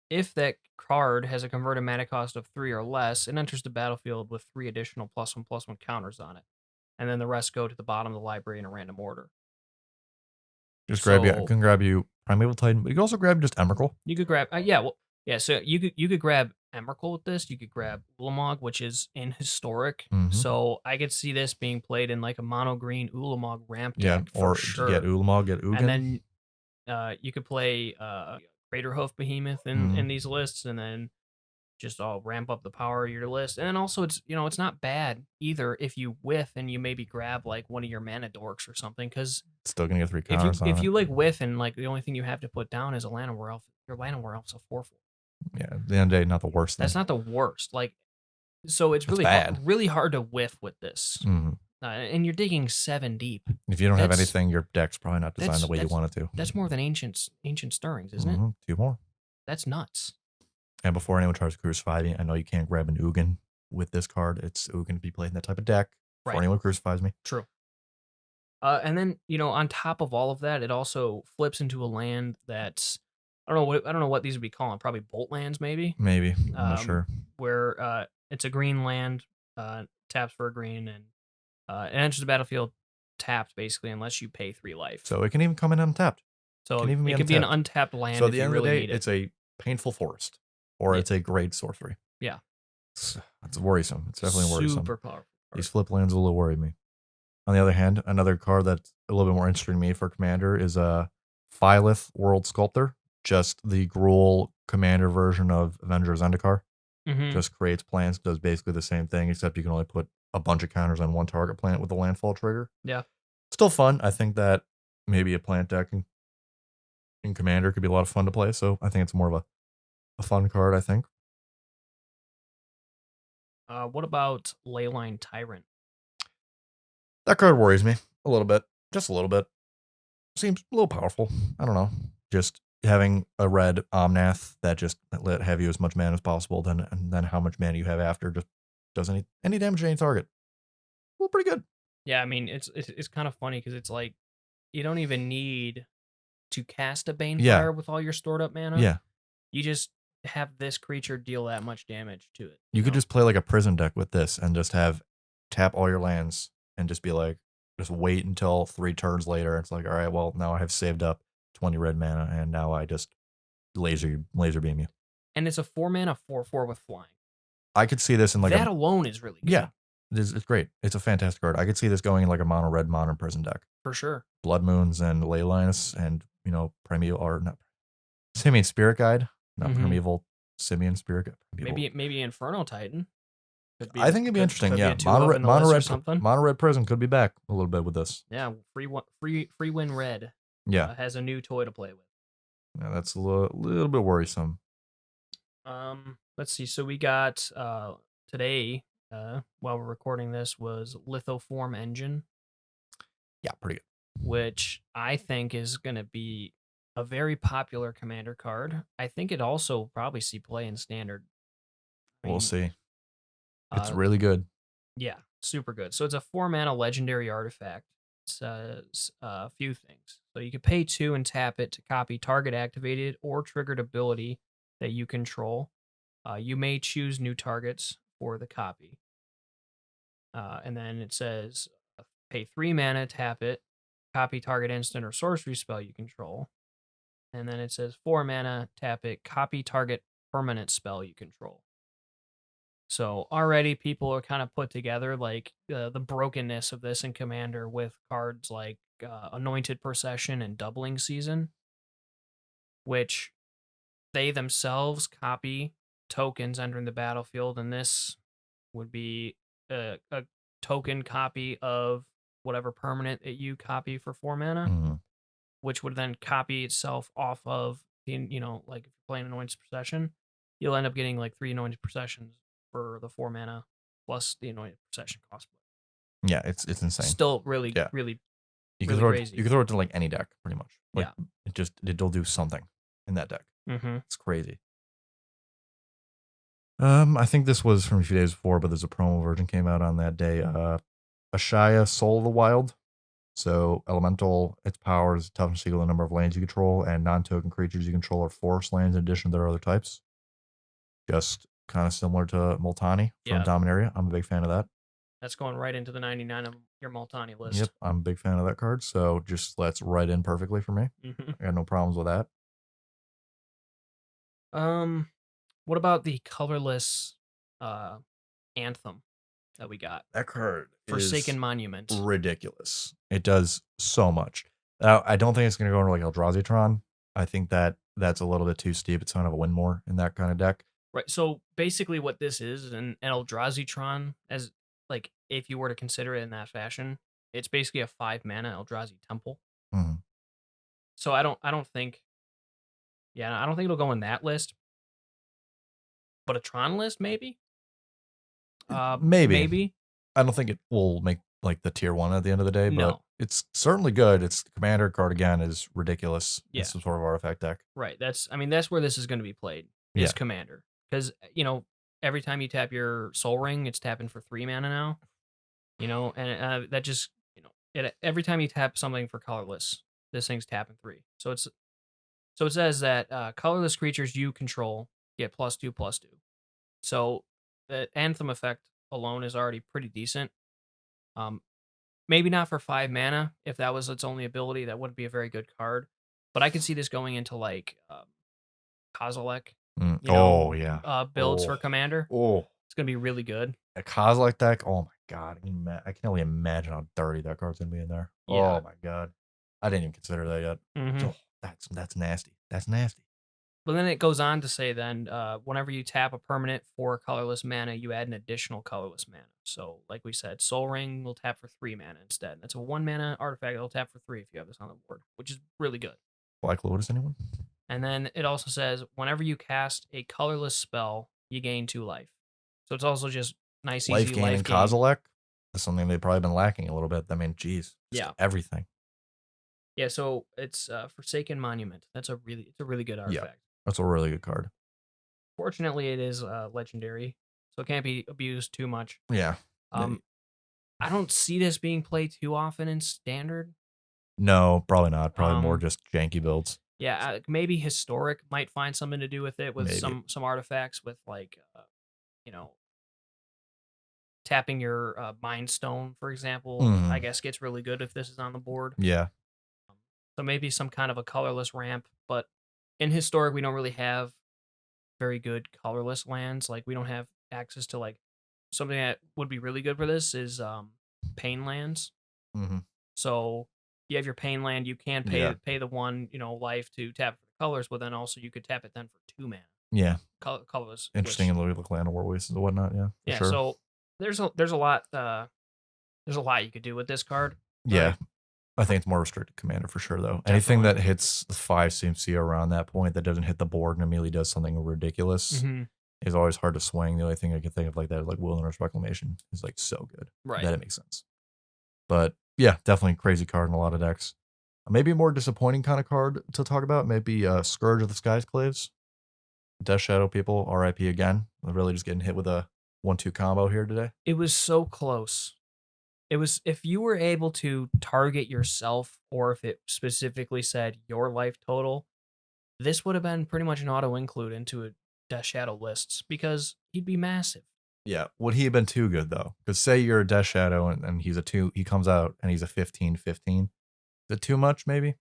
If that card has a converted mana cost of 3 or less, it enters the battlefield with 3 additional +1/+1 counters on it. And then the rest go to the bottom of the library in a random order. Just can grab you Primeval Titan, but you can also grab just Emrakul. You could grab, so you could grab Emrakul with this. You could grab Ulamog, which is in historic. Mhm. So I could see this being played in like a mono green Ulamog ramp deck or for sure. get Ulamog, get Ugin. And then you could play Craterhoof Behemoth in these lists, and then just ramp up the power of your list. And then also it's not bad either if you whiff and you maybe grab like one of your mana dorks or something, because still gonna get 3 counters if you like whiff and like the only thing you have to put down is a Llanowar Elf, your Llanowar Elf's a 4/4. Yeah, at the end of the day, not the worst thing. That's not the worst. Like, so it's It's really bad. really hard to whiff with this. Mhm. And you're digging 7 deep. If you don't have That's anything, your deck's probably not designed the that's way you that's want it to. that's more than ancient stirrings, isn't it? 2 more. That's nuts. And before anyone tries to crucify me, I know you can't grab an Ugin with this card. It's Ugin to be played in that type of deck. Before Right. anyone crucifies me. True. And then on top of all of that, it also flips into a land that's I don't know what these would be calling. Probably bolt lands, maybe. Maybe. I'm not sure. Where it's a green land, taps for a green, and it enters the battlefield tapped basically unless you pay 3 life. So it can even come in untapped. So Can even be it could be an untapped. untapped land So at if the you end of the really day, need it. it's a painful forest. Or Yeah. it's a great sorcery. Yeah. It's worrisome. It's definitely worrisome. Super powerful. These flip lands a little worry me. On the other hand, another card that's a little bit more interesting to me for Commander is a Phylith World Sculptor. Just the Gruul Commander version of Avenger Zendikar. Mm-hmm. Just creates plants, does basically the same thing, except you can only put a bunch of counters on one target plant with the landfall trigger. Yeah. Still fun. I think that maybe a plant deck in Commander could be a lot of fun to play. So I think it's more of a fun card, I think. What about Leyline Tyrant? That card worries me a little bit. Just a little bit. Seems a little powerful. I don't know. Just having a red Omnath that just let have you as much mana as possible, and then how much mana you have after just does any damage to any target. Well, pretty good. Yeah, I mean it's kind of funny because it's like you don't even need to cast a Banefire with all your stored up mana. Yeah. You just have this creature deal that much damage to it. You could know? just play like a prison deck with this and just have tap all your lands and just be like, just wait until 3 turns later. It's like, all right, well, now I have saved up 20 red mana and now I just laser beam you. And it's a 4-mana 4/4 with flying. I could see this in like that alone is really good. Yeah. It's great. It's a fantastic card. I could see this going in like a mono red modern prison deck. For sure. Blood Moons and Leyline and, Primeval or not Simian Spirit Guide. Not Primeval, Simian Spirit Guide. Maybe Inferno Titan. I think it'd be interesting. Yeah, mono red prison could be back a little bit with this. Yeah, free win red. Yeah, has a new toy to play with. Yeah, that's a little bit worrisome. Let's see. So we got today, while we're recording this, was Lithoform Engine. Yeah, pretty good. Which I think is going to be a very popular commander card. I think it also probably see play in standard. We'll see. It's really good. Yeah, super good. So it's a 4-mana legendary artifact. It says a few things. So you could pay 2 and tap it to copy target activated or triggered ability that you control. You may choose new targets for the copy. And then it says pay 3 mana, tap it, copy target instant or sorcery spell you control. And then it says 4 mana, tap it, copy target permanent spell you control. So already people are kind of put together like the brokenness of this in Commander with cards like Anointed Procession and Doubling Season, which they themselves copy tokens entering the battlefield, and this would be a token copy of whatever permanent that you copy for 4 mana, which would then copy itself off of the, like if you're playing Anointed Procession, you'll end up getting like 3 Anointed Processions for the 4 mana plus the Anointed Procession cost. Yeah, it's insane. Still really, really, crazy. You can throw it to like any deck, pretty much. Like, yeah, it'll do something in that deck. Mm-hmm. It's crazy. I think this was from a few days before, but there's a promo version came out on that day. Ashaya Soul of the Wild. So elemental, its powers, toughness equal the number of lands you control, and non-token creatures you control are forest lands in addition to their other types. Just kind of similar to Multani from Dominaria. I'm a big fan of that. That's going right into the 99 of your Multani list. Yep, I'm a big fan of that card. So just lets right in perfectly for me. I got no problems with that. What about the colorless Anthem that we got? That card Forsaken Monument. Ridiculous. It does so much. I don't think it's going to go into like Eldrazi. I think that's a little bit too steep. It's kind of a win more in that kind of deck. Right. So basically what this is an Eldrazi, as like if you were to consider it in that fashion, it's basically a 5-mana Eldrazi temple. So I don't think it'll go in that list. but a Tron list maybe. Maybe. Maybe. I don't think it will make like the tier 1 at the end of the day, but No. it's certainly good. Its commander card again is ridiculous. Yeah. It's some sort of artifact deck. Right. That's where this is going to be played. Is Yeah. Commander, because every time you tap your Soul Ring, it's tapping for 3 mana now. And that just every time you tap something for colorless, this thing's tapping 3. So it says that colorless creatures you control get +2/+2. So the Anthem effect alone is already pretty decent. Maybe not for 5 mana. If that was its only ability, that wouldn't be a very good card. But I could see this going into like Kozilek, Oh yeah. builds for Commander. Oh, It's gonna be really good. a Kozilek deck. Oh my god, I can only imagine how dirty that card's gonna be in there. Yeah. Oh my god, I didn't even consider that yet. Mm-hmm. Oh, that's nasty. That's nasty. But then it goes on to say then whenever you tap a permanent for colorless mana, you add an additional colorless mana. So like we said, Soul Ring will tap for 3 mana instead. That's a 1 mana artifact that'll tap for 3 if you have this on the board, which is really good. Black Lotus, anyone? And then it also says whenever you cast a colorless spell, you gain 2 life. So it's also just nice, Life easy gain life in gain. Kozilek. That's something they've probably been lacking a little bit. I mean, geez, Yeah. everything. Yeah, so it's Forsaken Monument. It's a really good artifact. That's a really good card. Fortunately, it is legendary, so it can't be abused too much. Yeah. I don't see this being played too often in Standard. No, probably not. Probably more just janky builds. Yeah, maybe Historic might find something to do with it, with Maybe. some artifacts, with like tapping your Mind Stone, for example. I guess gets really good if this is on the board. Yeah. So maybe some kind of a colorless ramp, but in Historic we don't really have very good colorless lands. Like we don't have access to like something that would be really good for this is pain lands. Mm-hmm. So you have your pain land, you can pay the 1 life to tap for the colors, but then also you could tap it then for 2 mana. Yeah. Colorless. Interesting in the Land of War Wastes and whatnot. Yeah. Yeah. Sure. So there's a lot you could do with this card. Yeah. I think it's more restricted commander for sure, though. Definitely. Anything that hits 5 CMC around that point that doesn't hit the board and immediately does something ridiculous is always hard to swing. The only thing I can think of like that is like Wilderness Reclamation is like so good. Right. That it makes sense. But yeah, definitely a crazy card in a lot of decks. Maybe a more disappointing kind of card to talk about. Maybe Scourge of the Skyclaves. Death Shadow people, RIP again. We're really just getting hit with a 1-2 combo here today. It was so close. It was, if you were able to target yourself, or if it specifically said your life total, this would have been pretty much an auto include into a Death Shadow lists because he'd be massive. Yeah. Would he have been too good though? Because say you're a Death Shadow and he's a 2, he comes out and he's a 15/15. Is it too much maybe?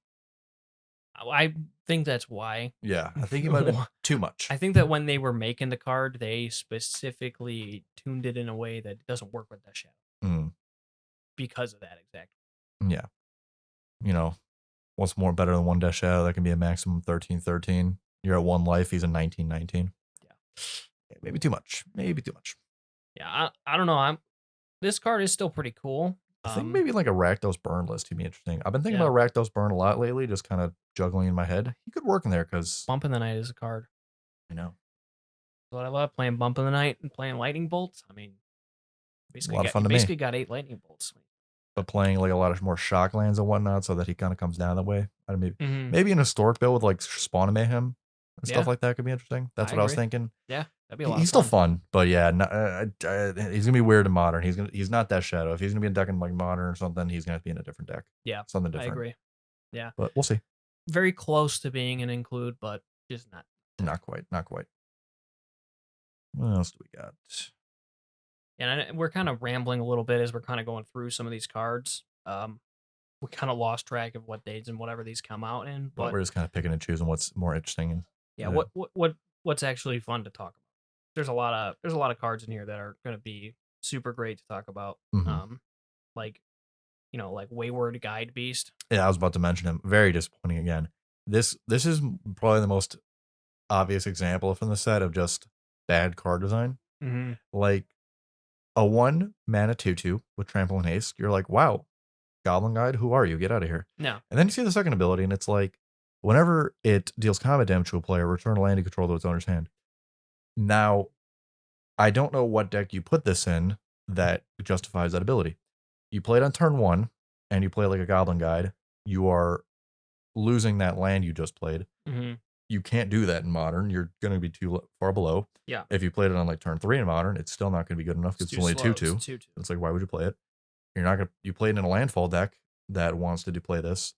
I think that's why. Yeah. I think he might have been too much. I think that when they were making the card, they specifically tuned it in a way that doesn't work with Death Shadow. Because of that exact. Yeah. What's more better than 1 Death Shadow? That can be a maximum 13/13. You're at 1 life, he's a 19/19. Yeah. Maybe too much. Yeah, I don't know. This card is still pretty cool. I think maybe like a Rakdos Burn list would be interesting. I've been thinking about Rakdos Burn a lot lately, just kind of juggling in my head. He could work in there because Bump in the Night is a card. I know. What I love, playing Bump in the Night and playing Lightning Bolts. I mean, a lot of fun to me. Basically got 8 Lightning Bolts. But playing like a lot of more shock lands and whatnot, so that he kind of comes down that way. Maybe an Historic build with like Spawn of Mayhem and stuff like that could be interesting. That's what I was thinking. Yeah, that'd be a lot. He's still fun, but yeah, he's gonna be weird in Modern. He's not Death Shadow. If he's gonna be in deck in like Modern or something, he's gonna be in a different deck. Yeah, something different. I agree. Yeah, but we'll see. Very close to being an include, but just not. Not quite. What else do we got? And we're kind of rambling a little bit as we're kind of going through some of these cards. We kind of lost track of what dates and whatever these come out in, but we're just kind of picking and choosing what's more interesting. And what's actually fun to talk about. There's a lot of cards in here that are going to be super great to talk about. Like Wayward Guide Beast. Yeah, I was about to mention him. Very disappointing again. This is probably the most obvious example from the set of just bad card design. Like a 1 mana 2/2 with Trample and Haste. You're like, wow, Goblin Guide, who are you? Get out of here. No. And then you see the second ability, and it's like, whenever it deals combat damage to a player, return a land you control to its owner's hand. Now, I don't know what deck you put this in that justifies that ability. You play it on turn 1, and you play like a Goblin Guide. You are losing that land you just played. Mm-hmm. You can't do that in Modern. You're going to be too far below. Yeah. If you played it on like turn 3 in Modern, it's still not going to be good enough because it's only a 2/2. It's 2/2. It's like, why would you play it? You're not going to, you played in a landfall deck that wants to play this,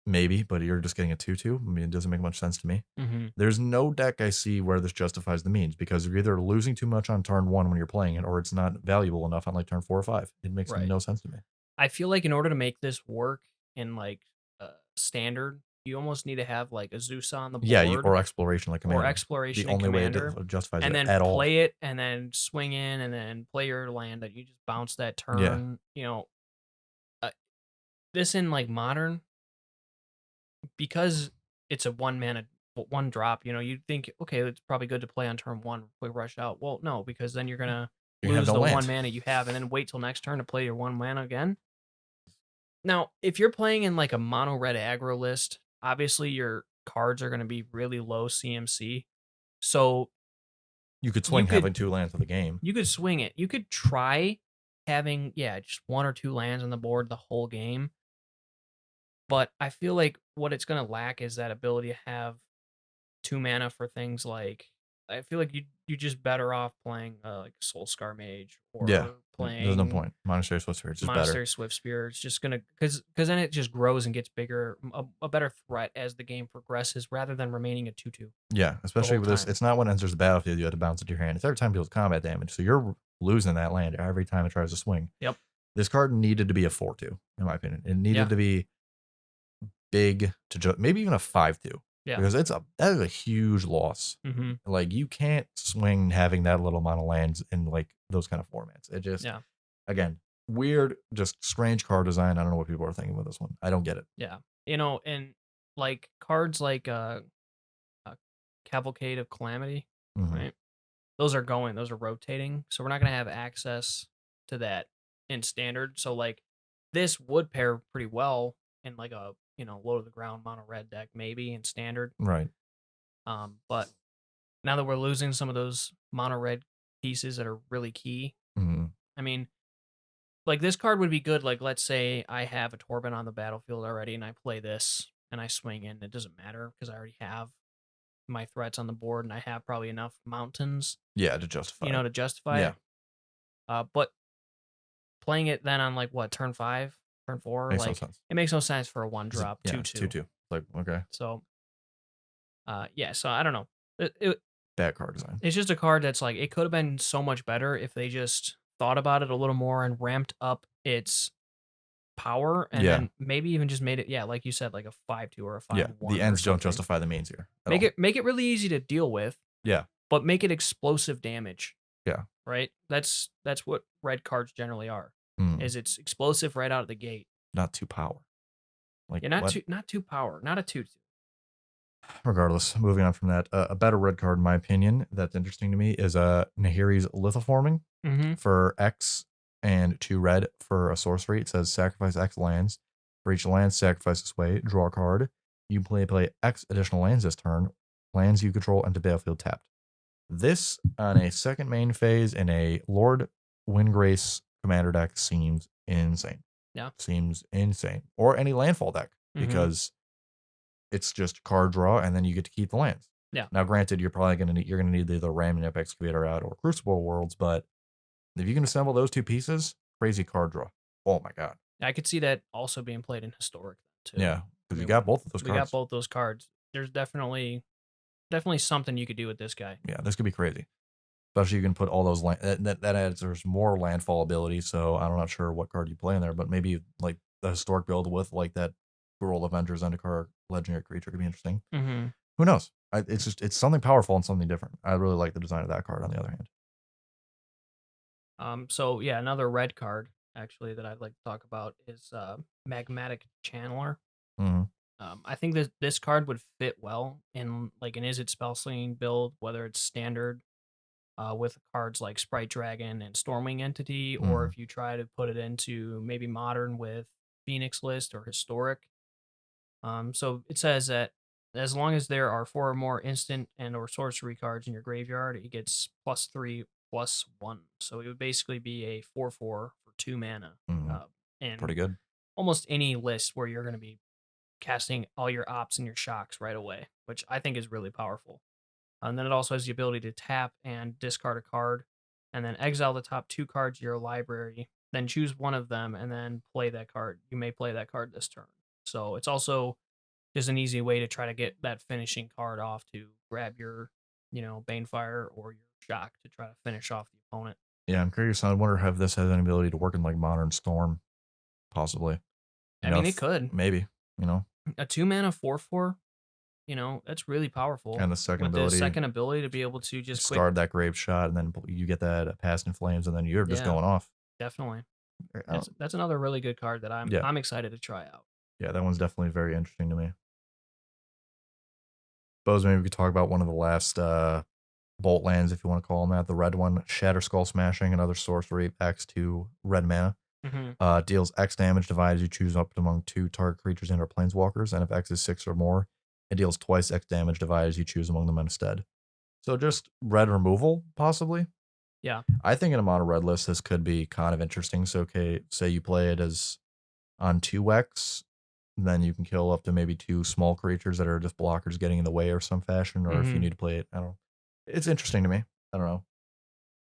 maybe, but you're just getting a 2/2. I mean, it doesn't make much sense to me. Mm-hmm. There's no deck I see where this justifies the means because you're either losing too much on turn 1 when you're playing it, or it's not valuable enough on like turn 4 or 5. It makes Right. no sense to me. I feel like in order to make this work in like standard, you almost need to have like a Zeus on the board. Yeah, or exploration like Commander. Or exploration the and only Commander. way that justifies and it then at all. play it and then swing in and then play your land that you just bounce that turn. Yeah. You know, this in like Modern, because it's a 1 mana, 1 drop, you know, you'd think, okay, it's probably good to play on turn 1, quick rush out. Well, no, because then you're going to lose no the land. 1 mana you have and then wait till next turn to play your 1 mana again. Now, if you're playing in like a mono red aggro list, obviously your cards are going to be really low CMC. So you could swing having 2 lands for the game. You could swing it. You could try having, just 1 or 2 lands on the board the whole game. But I feel like what it's going to lack is that ability to have 2 mana for things like, I feel like you just better off playing like Soul Scar Mage or playing there's no point. Monastery Swift Spirit is just Monastery Swift Spear. It's just gonna, because then it just grows and gets bigger, a better threat as the game progresses, rather than remaining a 2/2. Yeah, especially with this, time. it's not when it enters the battlefield you have to bounce it to your hand. It's every time it deals combat damage, so you're losing that land every time it tries to swing. Yep. This card needed to be a 4/2, in my opinion. It needed to be big to maybe even a 5/2. Yeah. Because that is a huge loss. Mm-hmm. Like, you can't swing having that little amount of lands in like those kind of formats. It just, again, weird, just strange card design. I don't know what people are thinking with this one. I don't get it. Yeah. You know, and like cards like Cavalcade of Calamity, right? Those are rotating. So we're not going to have access to that in standard. So like this would pair pretty well in like a, low to the ground mono red deck, maybe in standard. Right. But now that we're losing some of those mono red pieces that are really key, I mean, like this card would be good. Like, let's say I have a Torben on the battlefield already and I play this and I swing in. It doesn't matter because I already have my threats on the board and I have probably enough mountains. Yeah, to justify. To justify it. But playing it then on like what, turn 5, turn 4, makes like no sense. It makes no sense for a 1-drop 2/2. 2/2. Like, okay. So, so I don't know. Bad card design. It's just a card that's like, it could have been so much better if they just thought about it a little more and ramped up its power, and then maybe even just made it, like you said, like a 5/2 or a 5/1. Yeah, the ends don't justify the means here. Make it really easy to deal with. Yeah, but make it explosive damage. Yeah, right. That's what red cards generally are. Is it's explosive right out of the gate. Not 2 power. Like, not 2 power, not a 2/2. Regardless, moving on from that, a better red card, in my opinion, that's interesting to me is Nahiri's Lithoforming for X and 2 red for a sorcery. It says sacrifice X lands. For each land sacrifice this way, draw a card. You play X additional lands this turn. Lands you control enter battlefield tapped. This on a second main phase in a Lord Windgrace commander deck seems insane. Yeah. Seems insane. Or any landfall deck, because it's just card draw and then you get to keep the lands. Yeah. Now, granted, you're probably gonna need either Ramunap Excavator out or Crucible Worlds, but if you can assemble those 2 pieces, crazy card draw. Oh my god. I could see that also being played in Historic too. Yeah, because you got both of those cards. We got both those cards. There's definitely something you could do with this guy. Yeah, this could be crazy. Especially you can put all those that adds, there's more landfall ability, so I'm not sure what card you play in there, but maybe like the Historic build with like that Rural Avenger Zendikar legendary creature could be interesting. Who knows? It's something powerful and something different. I really like the design of that card on the other hand. So yeah, another red card actually that I'd like to talk about is Magmatic Channeler. I think this card would fit well in like an Izzet Spellsling build, whether it's standard with cards like Sprite Dragon and Stormwing Entity, or if you try to put it into maybe Modern with Phoenix List or Historic. So it says that as long as there are 4 or more instant and or sorcery cards in your graveyard, it gets +3/+1. So it would basically be a 4/4 for 2 mana. Mm, And pretty good. almost any list where you're going to be casting all your ops and your shocks right away, which I think is really powerful. And then it also has the ability to tap and discard a card, and then exile the top 2 cards of your library, then choose one of them, and then play that card. You may play that card this turn. So it's also just an easy way to try to get that finishing card off to grab your, Banefire or your Shock to try to finish off the opponent. Yeah, I'm curious. I wonder if this has any ability to work in like Modern Storm, possibly. I mean, it could. Maybe, you know, A 2 mana 4/4, that's really powerful. and the second With the ability, second ability to be able to just quick. discard that grave shot, and then you get that Past in Flames, and then you're just Yeah, going off. definitely. I don't- That's another really good card that Yeah, I'm excited to try out. yeah, that one's definitely very interesting to me. Suppose maybe we could talk about one of the last Bolt lands, if you want to call them that. The red one, Shatter Skull Smashing, another sorcery, X2 red mana. Deals X damage divided as you choose up among 2 target creatures and or planeswalkers, and if X is 6 or more, it deals twice X damage divided as you choose among them instead. So just red removal, possibly. Yeah. I think in a mono red list, this could be kind of interesting. So, okay, say you play it as on 2X, then you can kill up to maybe 2 small creatures that are just blockers getting in the way or some fashion, or if you need to play it, I don't know. It's interesting to me. I don't know.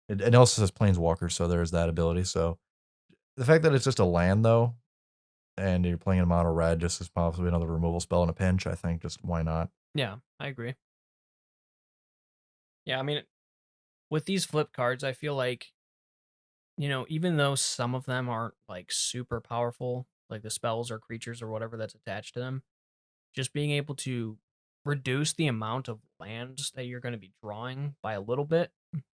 It also says planeswalkers, so there's that ability. So the fact that it's just a land, though, and you're playing in mono red just as possibly another removal spell in a pinch, I think just why not? Yeah, I agree. Yeah, I mean, with these flip cards, I feel like, even though some of them aren't like super powerful, like the spells or creatures or whatever that's attached to them, just being able to reduce the amount of lands that you're going to be drawing by a little bit,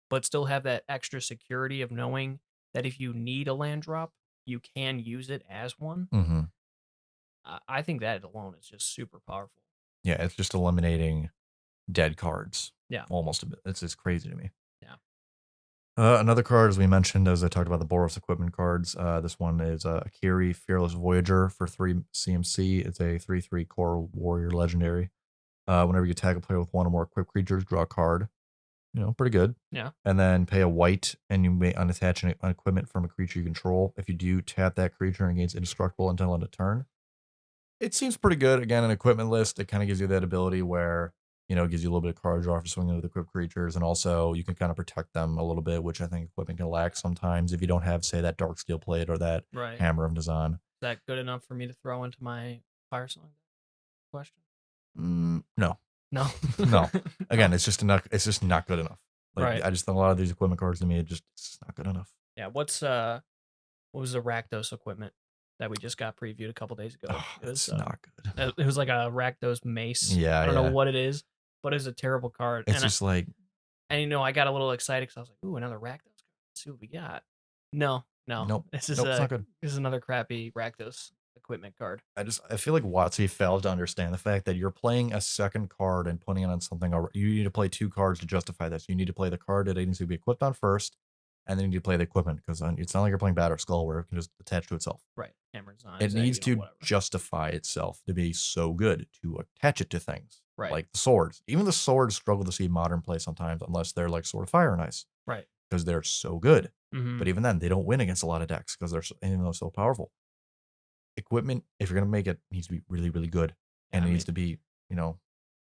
but still have that extra security of knowing that if you need a land drop, you can use it as one. Mm-hmm. I think that alone is just super powerful. Yeah, it's just eliminating dead cards. Yeah. Almost a bit. It's just crazy to me. Yeah. Another card, as we mentioned, as I talked about the Boros equipment cards, this one is a Kiri Fearless Voyager for 3 CMC. It's a 3/3 core warrior legendary. Whenever you tag a player with 1 or more equipped creatures, draw a card. Pretty good. Yeah. And then pay a white, and you may unattach an equipment from a creature you control. If you do, tap that creature and gains indestructible until end of turn. It seems pretty good. Again, an equipment list, it kind of gives you that ability where, it gives you a little bit of card draw for swinging with equipped creatures, and also you can kind of protect them a little bit, which I think equipment can lack sometimes if you don't have, say, that Dark Steel Plate or that Right. Hammer of Nazan. Is that good enough for me to throw into my Fire Song question? No. No. No. Again, it's just not good enough. Like, Right. I just think a lot of these equipment cards to me, it's not good enough. Yeah. What was the Rakdos equipment that we just got previewed a couple days ago? Oh, it's not good. It was like a Rakdos Mace. Yeah, I don't know what it is, but it's a terrible card. It's just like, and I got a little excited because I was like, "Ooh, another Rakdos card. Let's see what we got." No. nope. This is It's not good. This is another crappy Rakdos equipment card. I feel like WotC failed to understand the fact that you're playing a second card and putting it on something. You need to play 2 cards to justify this. You need to play the card that it needs to be equipped on first, and then you need to play the equipment, because it's not like you're playing Batter Skull where it can just attach to itself. Right. Hammers on. It needs to justify itself to be so good to attach it to things. Right. Like the swords. Even the swords struggle to see modern play sometimes, unless they're like Sword of Fire and Ice. Right. Because they're so good. Mm-hmm. But even then, they don't win against a lot of decks because even though they're so powerful. Equipment, if you're going to make it, needs to be really, really good. And it needs to be,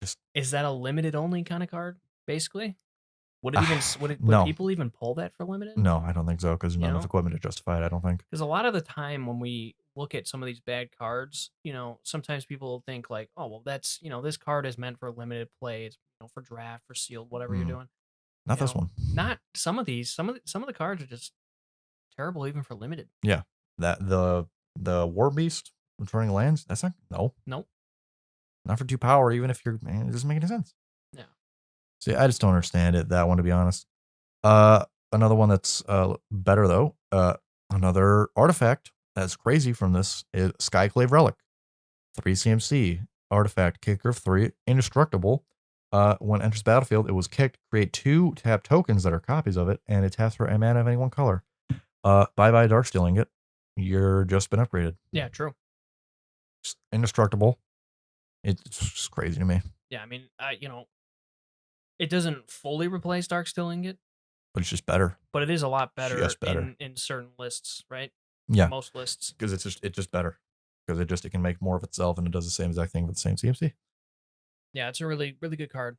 just. Is that a limited only kind of card, basically? Would No. people even pull that for limited? No, I don't think so, because there's not enough equipment to justify it, I don't think. Because a lot of the time when we look at some of these bad cards, sometimes people think like, oh, well, that's, this card is meant for limited play. It's, for draft, for sealed, whatever you're doing. Not this one. Not some of these. Some of the cards are just terrible even for limited. Yeah. That the War Beast returning lands, that's nope. Not for 2 power, even if it doesn't make any sense. Yeah. See, I just don't understand it, that one, to be honest. Another one that's better, though, another artifact that's crazy from this is Skyclave Relic. 3 CMC, artifact, kicker of 3, indestructible. When it enters battlefield, it was kicked, create 2 tap tokens that are copies of it, and it taps for a mana of any one color. Bye-bye Darksteel Ingot. You're just been upgraded. Yeah, true. Just indestructible. It's just crazy to me. Yeah, I mean, it doesn't fully replace Darksteel Ingot, But it's just better. but it is a lot better Just better. in certain lists, right? Yeah. Most lists. Because it's just better. Because it can make more of itself and it does the same exact thing with the same CMC. Yeah, it's a really, really good card.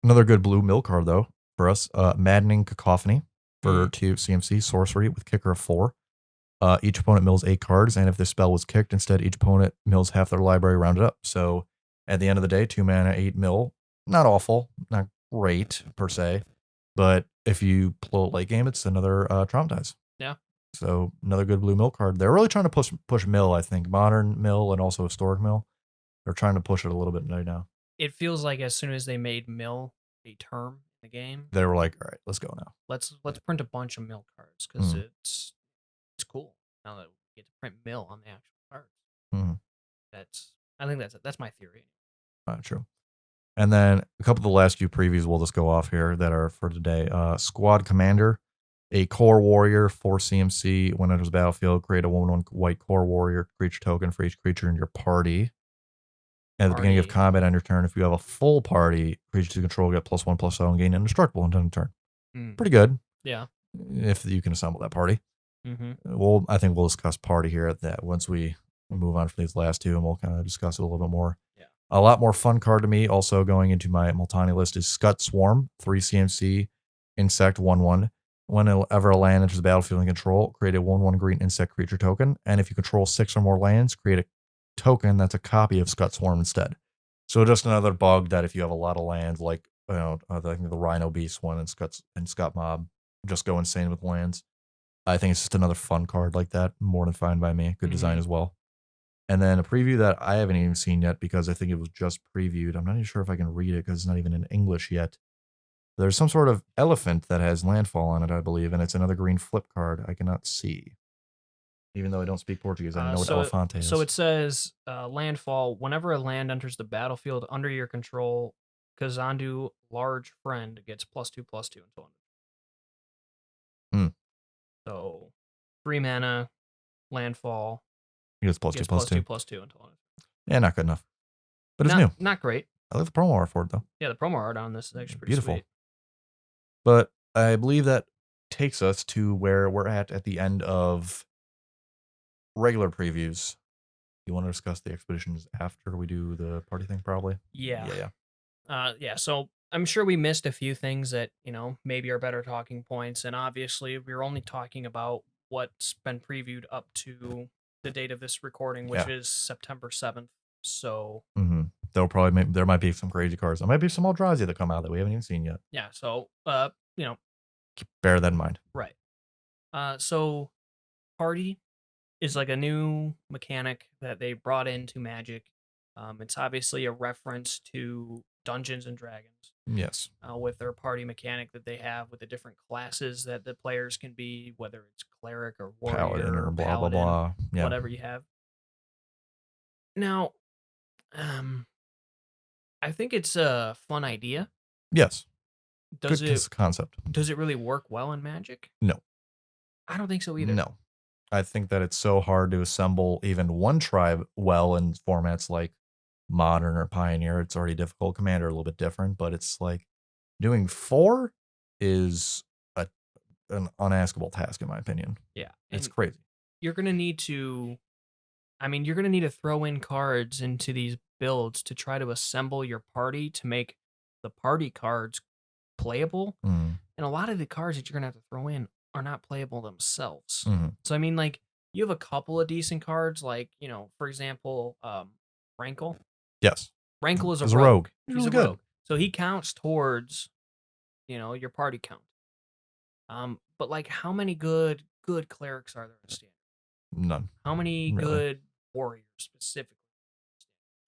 Another good blue mill card though for us. Maddening Cacophony for 2 CMC sorcery with kicker of 4. Each opponent mills 8 cards, and if this spell was kicked, instead each opponent mills half their library rounded up. So at the end of the day, 2 mana, 8 mill. Not awful, not great per se, but if you pull it late game, it's another traumatize. Yeah. So another good blue mill card. They're really trying to push mill, I think, modern mill and also historic mill. They're trying to push it a little bit right now. It feels like as soon as they made mill a term in the game, They were like, all right, let's go now. let's print a bunch of mill cards because it's cool now that we get to print mill on the actual cards. I think that's my theory. True. And then a couple of the last few previews we'll just go off here that are for today. Squad Commander, a core warrior, 4 CMC. When enters the battlefield, create a 1/1 white core warrior creature token for each creature in your party. At the beginning of combat on your turn, if you have a full party, creatures you control get +1/+7, gain indestructible until end of turn. Pretty good. Yeah. If you can assemble that party. Mm-hmm. I think we'll discuss party here at that once we move on from these last two, and we'll kind of discuss it a little bit more. Yeah. A lot more fun card to me, also going into my Multani list, is Scut Swarm, 3 CMC, insect 1/1. Whenever a land enters the battlefield in control, create a 1/1 green insect creature token. And if you control 6 or more lands, create a token that's a copy of Scut Swarm instead. So just another bug that if you have a lot of lands, like I think the Rhino Beast one and Scut Mob, just go insane with lands. I think it's just another fun card like that. More than fine by me. Good design as well. And then a preview that I haven't even seen yet because I think it was just previewed. I'm not even sure if I can read it because it's not even in English yet. There's some sort of elephant that has landfall on it, I believe, and it's another green flip card I cannot see. Even though I don't speak Portuguese, I know what elefante is. So it says landfall. Whenever a land enters the battlefield under your control, Kazandu Large Friend gets +2/+2 until end. So 3 mana, landfall. He gets +2/+2. +2/+2 until end. Yeah, not good enough. But it's new. Not great. I like the promo art for it though. Yeah, the promo art on this is actually pretty beautiful. Sweet. But I believe that takes us to where we're at the end of regular previews. You want to discuss the expeditions after we do the party thing, probably? Yeah. So I'm sure we missed a few things that, maybe are better talking points. And obviously, we're only talking about what's been previewed up to the date of this recording, which is September 7th. So there might be some crazy cards. There might be some Eldrazi that come out that we haven't even seen yet. Yeah. So, bear that in mind. Right. So party is like a new mechanic that they brought into Magic. It's obviously a reference to Dungeons and Dragons. Yes. With their party mechanic that they have with the different classes that the players can be, whether it's cleric or warrior Paladin or blah paladin, blah blah. whatever you have. Now, I think it's a fun idea. Yes. Does Good concept. Does it really work well in Magic? No. I don't think so either. No. I think that it's so hard to assemble even one tribe well in formats like Modern or Pioneer. It's already difficult. Commander a little bit different, but it's like doing 4 is an unaskable task in my opinion. Yeah. It's crazy. You're going to need to throw in cards into these builds to try to assemble your party to make the party cards playable. And a lot of the cards that you're going to have to throw in are not playable themselves. So, I mean, like, you have a couple of decent cards, like, for example, Rankle. Yes. Rankle is a rogue. He's a rogue. So he counts towards, your party count. But, like, how many good clerics are there in Standard? None. How many good warriors specifically?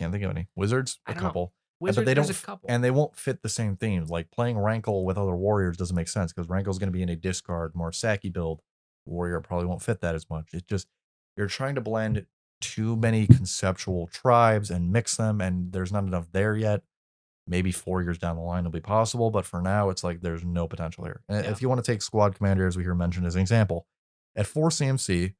Can't think of any. Wizards, a couple. Wizards, there's a couple. And they won't fit the same themes. Like playing Rankle with other warriors doesn't make sense because Rankle's going to be in a discard, more Saki build. Warrior probably won't fit that as much. It's just, you're trying to blend too many conceptual tribes and mix them, and there's not enough there yet. Maybe 4 years down the line it'll be possible, but for now, it's like there's no potential here. And if you want to take Squad Commander, as we hear mentioned as an example, at 4 CMC,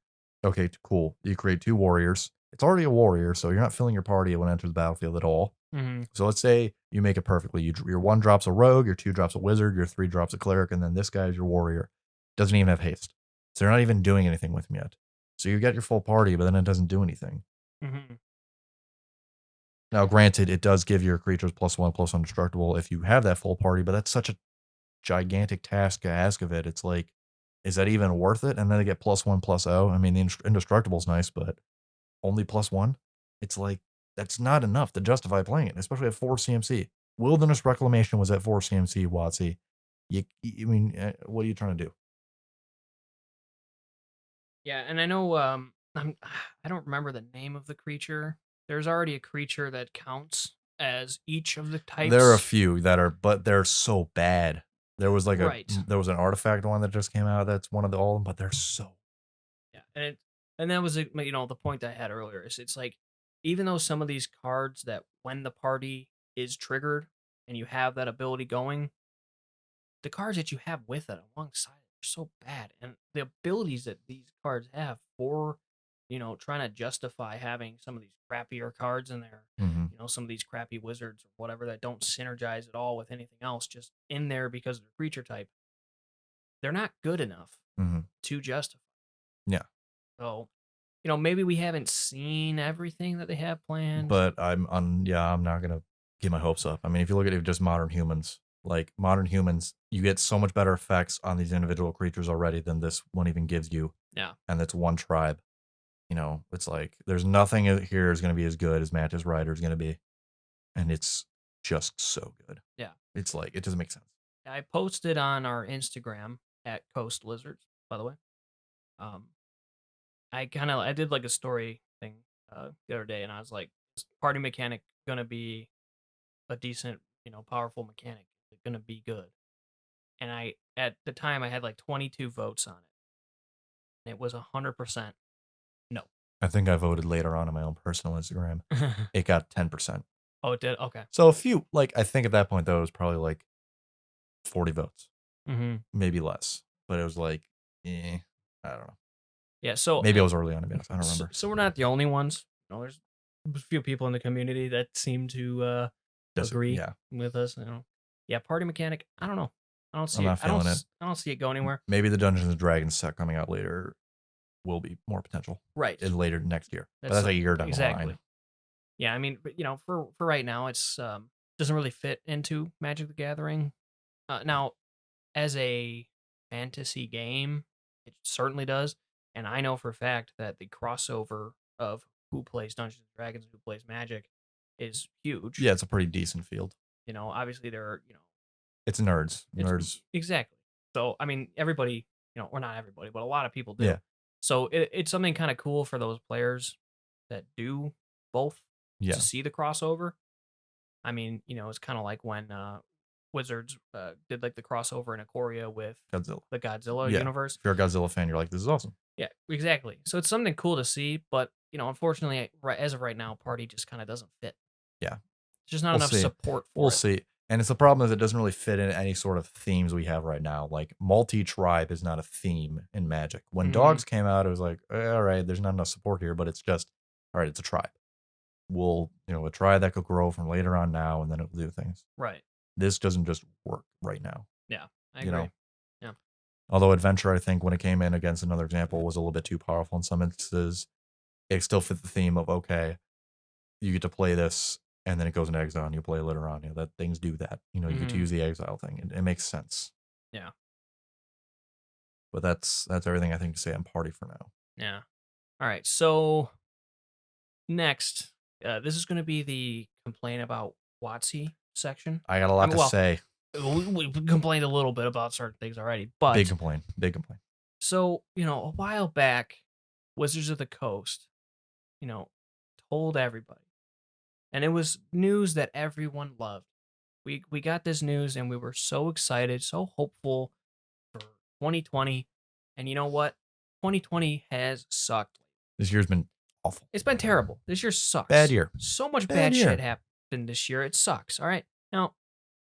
okay, cool. You create 2 warriors. It's already a warrior, so you're not filling your party when it enters the battlefield at all. Mm-hmm. So let's say you make it perfectly. Your 1 drops a rogue, your 2 drops a wizard, your 3 drops a cleric, and then this guy is your warrior. Doesn't even have haste. So you're not even doing anything with him yet. So you get your full party, but then it doesn't do anything. Mm-hmm. Now, granted, it does give your creatures +1/+1 indestructible if you have that full party, but that's such a gigantic task to ask of it. It's like, is that even worth it? And then they get +1/+0. I mean, the indestructible is nice, but only +1. It's like, that's not enough to justify playing it, especially at 4 CMC. Wilderness Reclamation was at 4 CMC, WotC. I mean, what are you trying to do? Yeah, and I know I don't remember the name of the creature. There's already a creature that counts as each of the There are a types. few that are, but they're so bad. There was like Right. there was an artifact one that just came out that's one of the all of them, but they're so. Yeah, and that was the point I had earlier is it's like even though some of these cards that when the party is triggered and you have that ability going, the cards that you have with it alongside it are so bad, and the abilities that these cards have for trying to justify having some of these crappier cards in there, Mhm, some of these crappy wizards or whatever that don't synergize at all with anything else, just in there because of the creature type, they're not good enough mhm. to justify. Yeah, So maybe we haven't seen everything that they have planned. but I'm not gonna get my hopes up. I mean, if you look at it just modern humans, like modern humans, you get so much better effects on these individual creatures already than this one even gives you, Yeah. and that's one tribe. It's like there's nothing here is gonna be as good as Mantis Rider is gonna be, and it's just so good. Yeah. It's like it doesn't make sense. I posted on our Instagram at Coast Lizards, by the way. Um, I did like a story thing the other day, and I was like, "Is party mechanic gonna be a decent, powerful mechanic? Is it gonna be good?" And I at the time I had like 22 votes on it. And it was 100% no. I think I voted later on my own personal Instagram. It got 10%. Oh, it did. Okay. So a few, like I think at that point though, it was probably like 40 votes, Mm-hmm. maybe less. But it was like, I don't know. Yeah. So, Maybe I was early on to be honest. I don't so, remember. so we're not the only ones. There's a few people in the community that seem to agree Yeah, with us. Yeah, party mechanic. I don't know. I don't I'm see it. not feeling it. I don't see it go anywhere. Maybe the Dungeons and Dragons set coming out later will be more potential Right. in later next year. But That's that's a year down the exactly. line. Yeah, I mean, but, for right now, it's doesn't really fit into Magic the Gathering. Now, as a fantasy game, it certainly does, and I know for a fact that the crossover of who plays Dungeons and Dragons and who plays Magic is huge. Yeah, it's a pretty decent field. Obviously there are, It's nerds. it's Nerds. exactly. So I mean, everybody, or not everybody, but a lot of people do. Yeah. So it's something kind of cool for those players that do both to Yeah. see the crossover. I mean, it's kind of like when Wizards did like the crossover in Ikoria with Godzilla. the Godzilla Yeah. universe. If you're a Godzilla fan, you're like, this is awesome. Yeah, exactly. So it's something cool to see, but unfortunately, as of right now, party just kind of doesn't fit. Yeah. There's just not We'll enough see. support We'll for it. see. And it's the problem is it doesn't really fit in any sort of themes we have right now. Like multi-tribe is not a theme in Magic. When Hmm. dogs came out, it was like, all right, there's not enough support here, but it's just, all right, it's a tribe. We'll, a tribe that could grow from later on now, and then it'll do things. Right. This doesn't just work right now. Yeah, I You agree. know, Yeah. although Adventure, I think when it came in against another example, was a little bit too powerful in some instances. It still fit the theme of okay, you get to play this and then it goes into exile and you play later on. That things do that. You get to Hmm. use the exile thing. It makes sense. Yeah. But that's everything I think to say on party for now. Yeah. All right. So next, this is going to be the complain about WotC section. I got a lot to Well, say. we complained a little bit about certain things already, Big but complaint. Big complaint. so a while back, Wizards of the Coast, you know, told everybody, and it was news that everyone loved. We got this news, and we were so excited, so hopeful for 2020, and you know what? 2020 has sucked. This year's been awful. It's been terrible. This year sucks. Bad year. So much Bad bad year. shit happened this year. It sucks. All right. Now,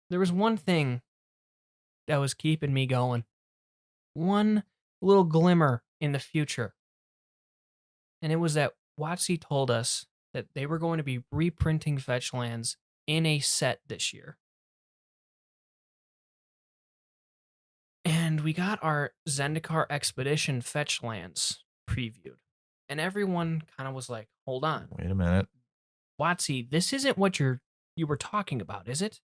there was one thing that was keeping me going. One little glimmer in the future. And it was that WotC told us that they were going to be reprinting fetch lands in a set this year. And we got our Zendikar Expedition fetch lands previewed. And everyone kind of was like, hold on. Wait a minute. WotC, this isn't what you were talking about, is it?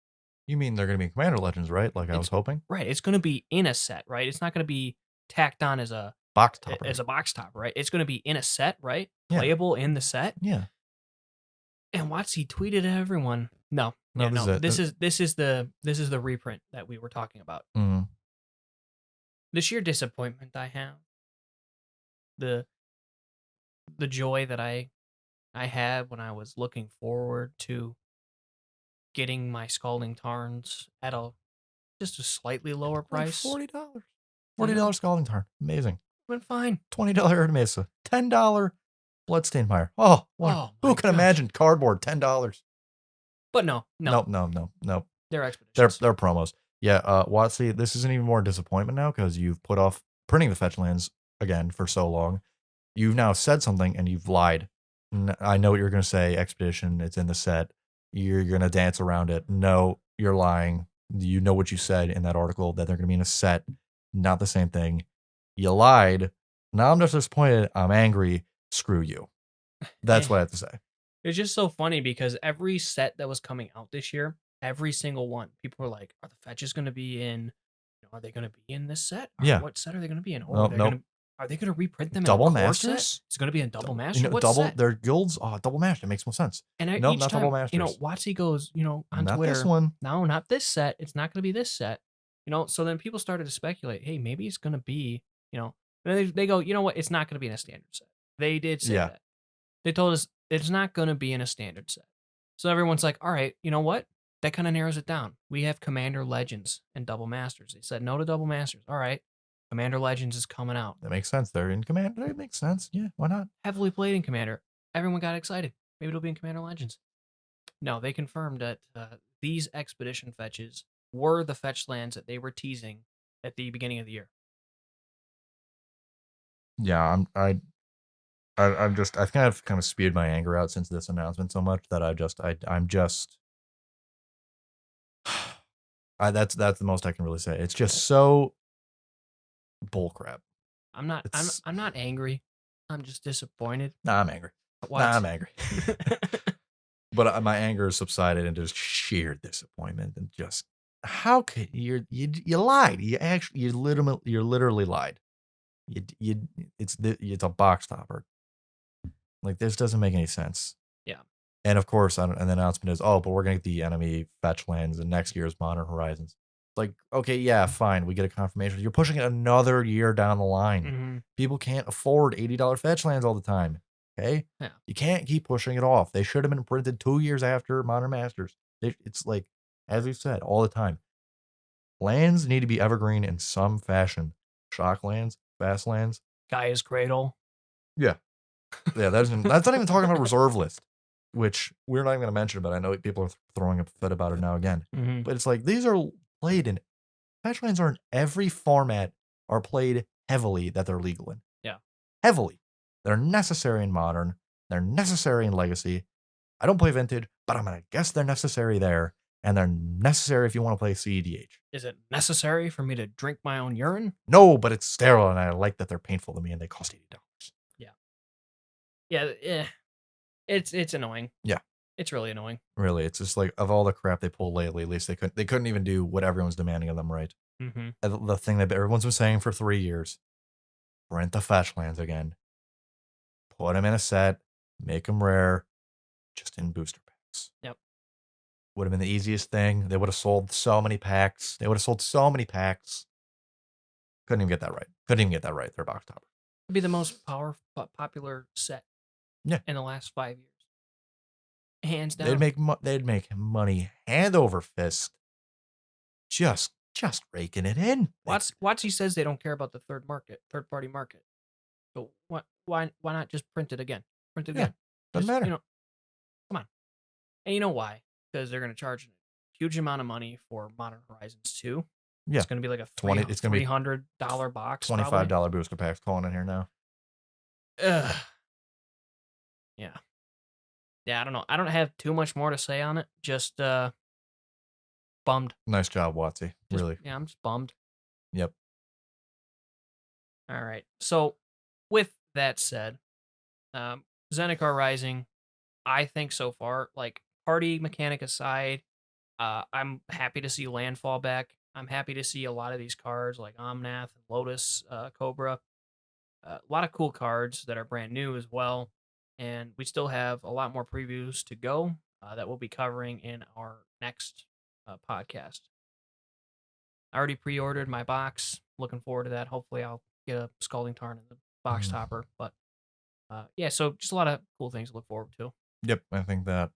You mean they're going to be Commander Legends, right? Like I was hoping? Right. It's going to be in a set, right? It's not going to be tacked on as a box topper. box topper, right? It's going to be in a set, right? Yeah. Playable in the set. Yeah. And WotC tweeted at everyone, no, this is the reprint that we were talking about. Mm-hmm. The sheer disappointment I have, the joy that I had when I was looking forward to getting my Scalding Tarns at just a slightly lower price. Like $40. $40 Scalding Tarn. Amazing. Went fine. $20 Erd Mesa. $10 Bloodstained Mire. Oh, who can imagine cardboard $10? But no. Nope. They're expeditions. They're promos. Yeah, WotC, this isn't even more disappointment now because you've put off printing the fetch lands again for so long. You've now said something and you've lied. I know what you're going to say. Expedition, it's in the set. You're going to dance around it. No, you're lying. You know what you said in that article, that they're going to be in a set. Not the same thing. You lied. Now I'm just disappointed. I'm angry. Screw you. That's what I have to say. It's just so funny because every set that was coming out this year, every single one, people were like, are the fetches going to be in, are they going to be in this set? Yeah. What set are they going to be in? Or are they going to reprint them double in a masters? Set? It's going to be in double master. Their guilds. Oh, double master. It makes more sense. And not double masters. WotC goes, on not Twitter. This one. No, not this set. It's not going to be this set. So then people started to speculate. Hey, maybe it's going to be. And they go. You know what? It's not going to be in a standard set. They did say that. They told us it's not going to be in a standard set. So everyone's like, all right, you know what? That kind of narrows it down. We have Commander Legends and Double Masters. They said no to Double Masters. All right. Commander Legends is coming out. That makes sense. They're in Commander. It makes sense. Yeah, why not? Heavily played in Commander. Everyone got excited. Maybe it'll be in Commander Legends. No, they confirmed that these expedition fetches were the fetch lands that they were teasing at the beginning of the year. Yeah, I think I've kind of spewed my anger out since this announcement so much that that's the most I can really say. It's just so bullcrap. I'm not angry. I'm just disappointed. Nah, I'm angry. I'm angry. But my anger has subsided into just sheer disappointment and just how could you lied? You literally lied. It's a box topper. Like this doesn't make any sense. Yeah. And of course, and the announcement is, but we're gonna get the enemy fetch lands in next year's Modern Horizons. Like, okay, yeah, fine, we get a confirmation. You're pushing it another year down the line. Mm-hmm. People can't afford $80 fetch lands all the time. Okay, yeah. You can't keep pushing it off. They should have been printed 2 years after Modern Masters. It's like, as we've said all the time, lands need to be evergreen in some fashion. Shock lands, fast lands, Gaia's Cradle. Yeah. That's not even talking about reserve list, which we're not even going to mention, but I know people are throwing a fit about it now again. Mm-hmm. But it's like these are played in patch lands are in every format, are played heavily that they're legal in. Yeah. Heavily. They're necessary in Modern. They're necessary in Legacy. I don't play Vintage, but I'm going to guess they're necessary there. And they're necessary if you want to play CEDH. Is it necessary for me to drink my own urine? No, but it's sterile, and I like that they're painful to me, and they cost $80. Yeah. It's annoying. Yeah. It's really annoying. Really, it's just like of all the crap they pull lately, at least they couldn't even do what everyone's demanding of them, right? Mm-hmm. The thing that everyone's been saying for 3 years: print the fetch lands again, put them in a set, make them rare, just in booster packs. Yep. Would have been the easiest thing. They would have sold so many packs. Couldn't even get that right. They're box topper. It'd be the most popular set. Yeah. In the last 5 years. Hands down. They'd make money hand over fist. Just raking it in. WotC says they don't care about the third party market. So why not just print it again? Print it again. Doesn't matter. Come on. And you know why? Because they're going to charge a huge amount of money for Modern Horizons 2. Yeah. It's going to be like a $300 box. $25 booster packs calling in here now. Ugh. yeah, I don't know. I don't have too much more to say on it. Just bummed. Nice job, Watsy. Just Really. yeah, I'm just bummed. Yep. All right. So with that said, um, Zendikar Rising, I think so far, like party mechanic aside, I'm happy to see landfall back. I'm happy to see a lot of these cards like Omnath and Lotus Cobra. A lot of cool cards that are brand new as well. And we still have a lot more previews to go that we'll be covering in our next podcast. I already pre ordered my box. Looking forward to that. Hopefully, I'll get a Scalding Tarn in the box Mhm. topper. But yeah, so just a lot of cool things to look forward to. Yep. I think that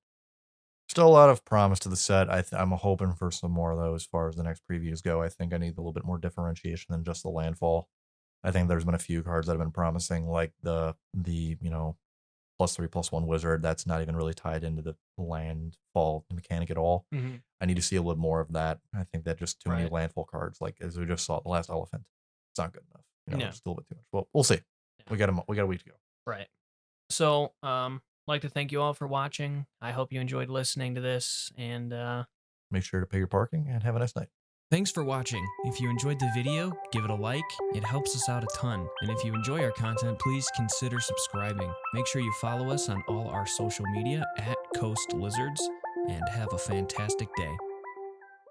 still a lot of promise to the set. I'm hoping for some more though as far as the next previews go. I think I need a little bit more differentiation than just the landfall. I think there's been a few cards that have been promising, like the +3/+1 wizard that's not even really tied into the landfall mechanic at all. Mm-hmm. I need to see a little more of that. I think that just too many Right. landfall cards, like as we just saw the last elephant. It's not good enough. No. Just a little bit too much. Well, we'll see. No. We got a week to go. Right. So, like to thank you all for watching. I hope you enjoyed listening to this, and Make sure to pay your parking and have a nice night. thanks for watching. If you enjoyed the video, give it a like. It helps us out a ton. And if you enjoy our content, please consider subscribing. Make sure you follow us on all our social media at Coast Lizards, and have a fantastic day.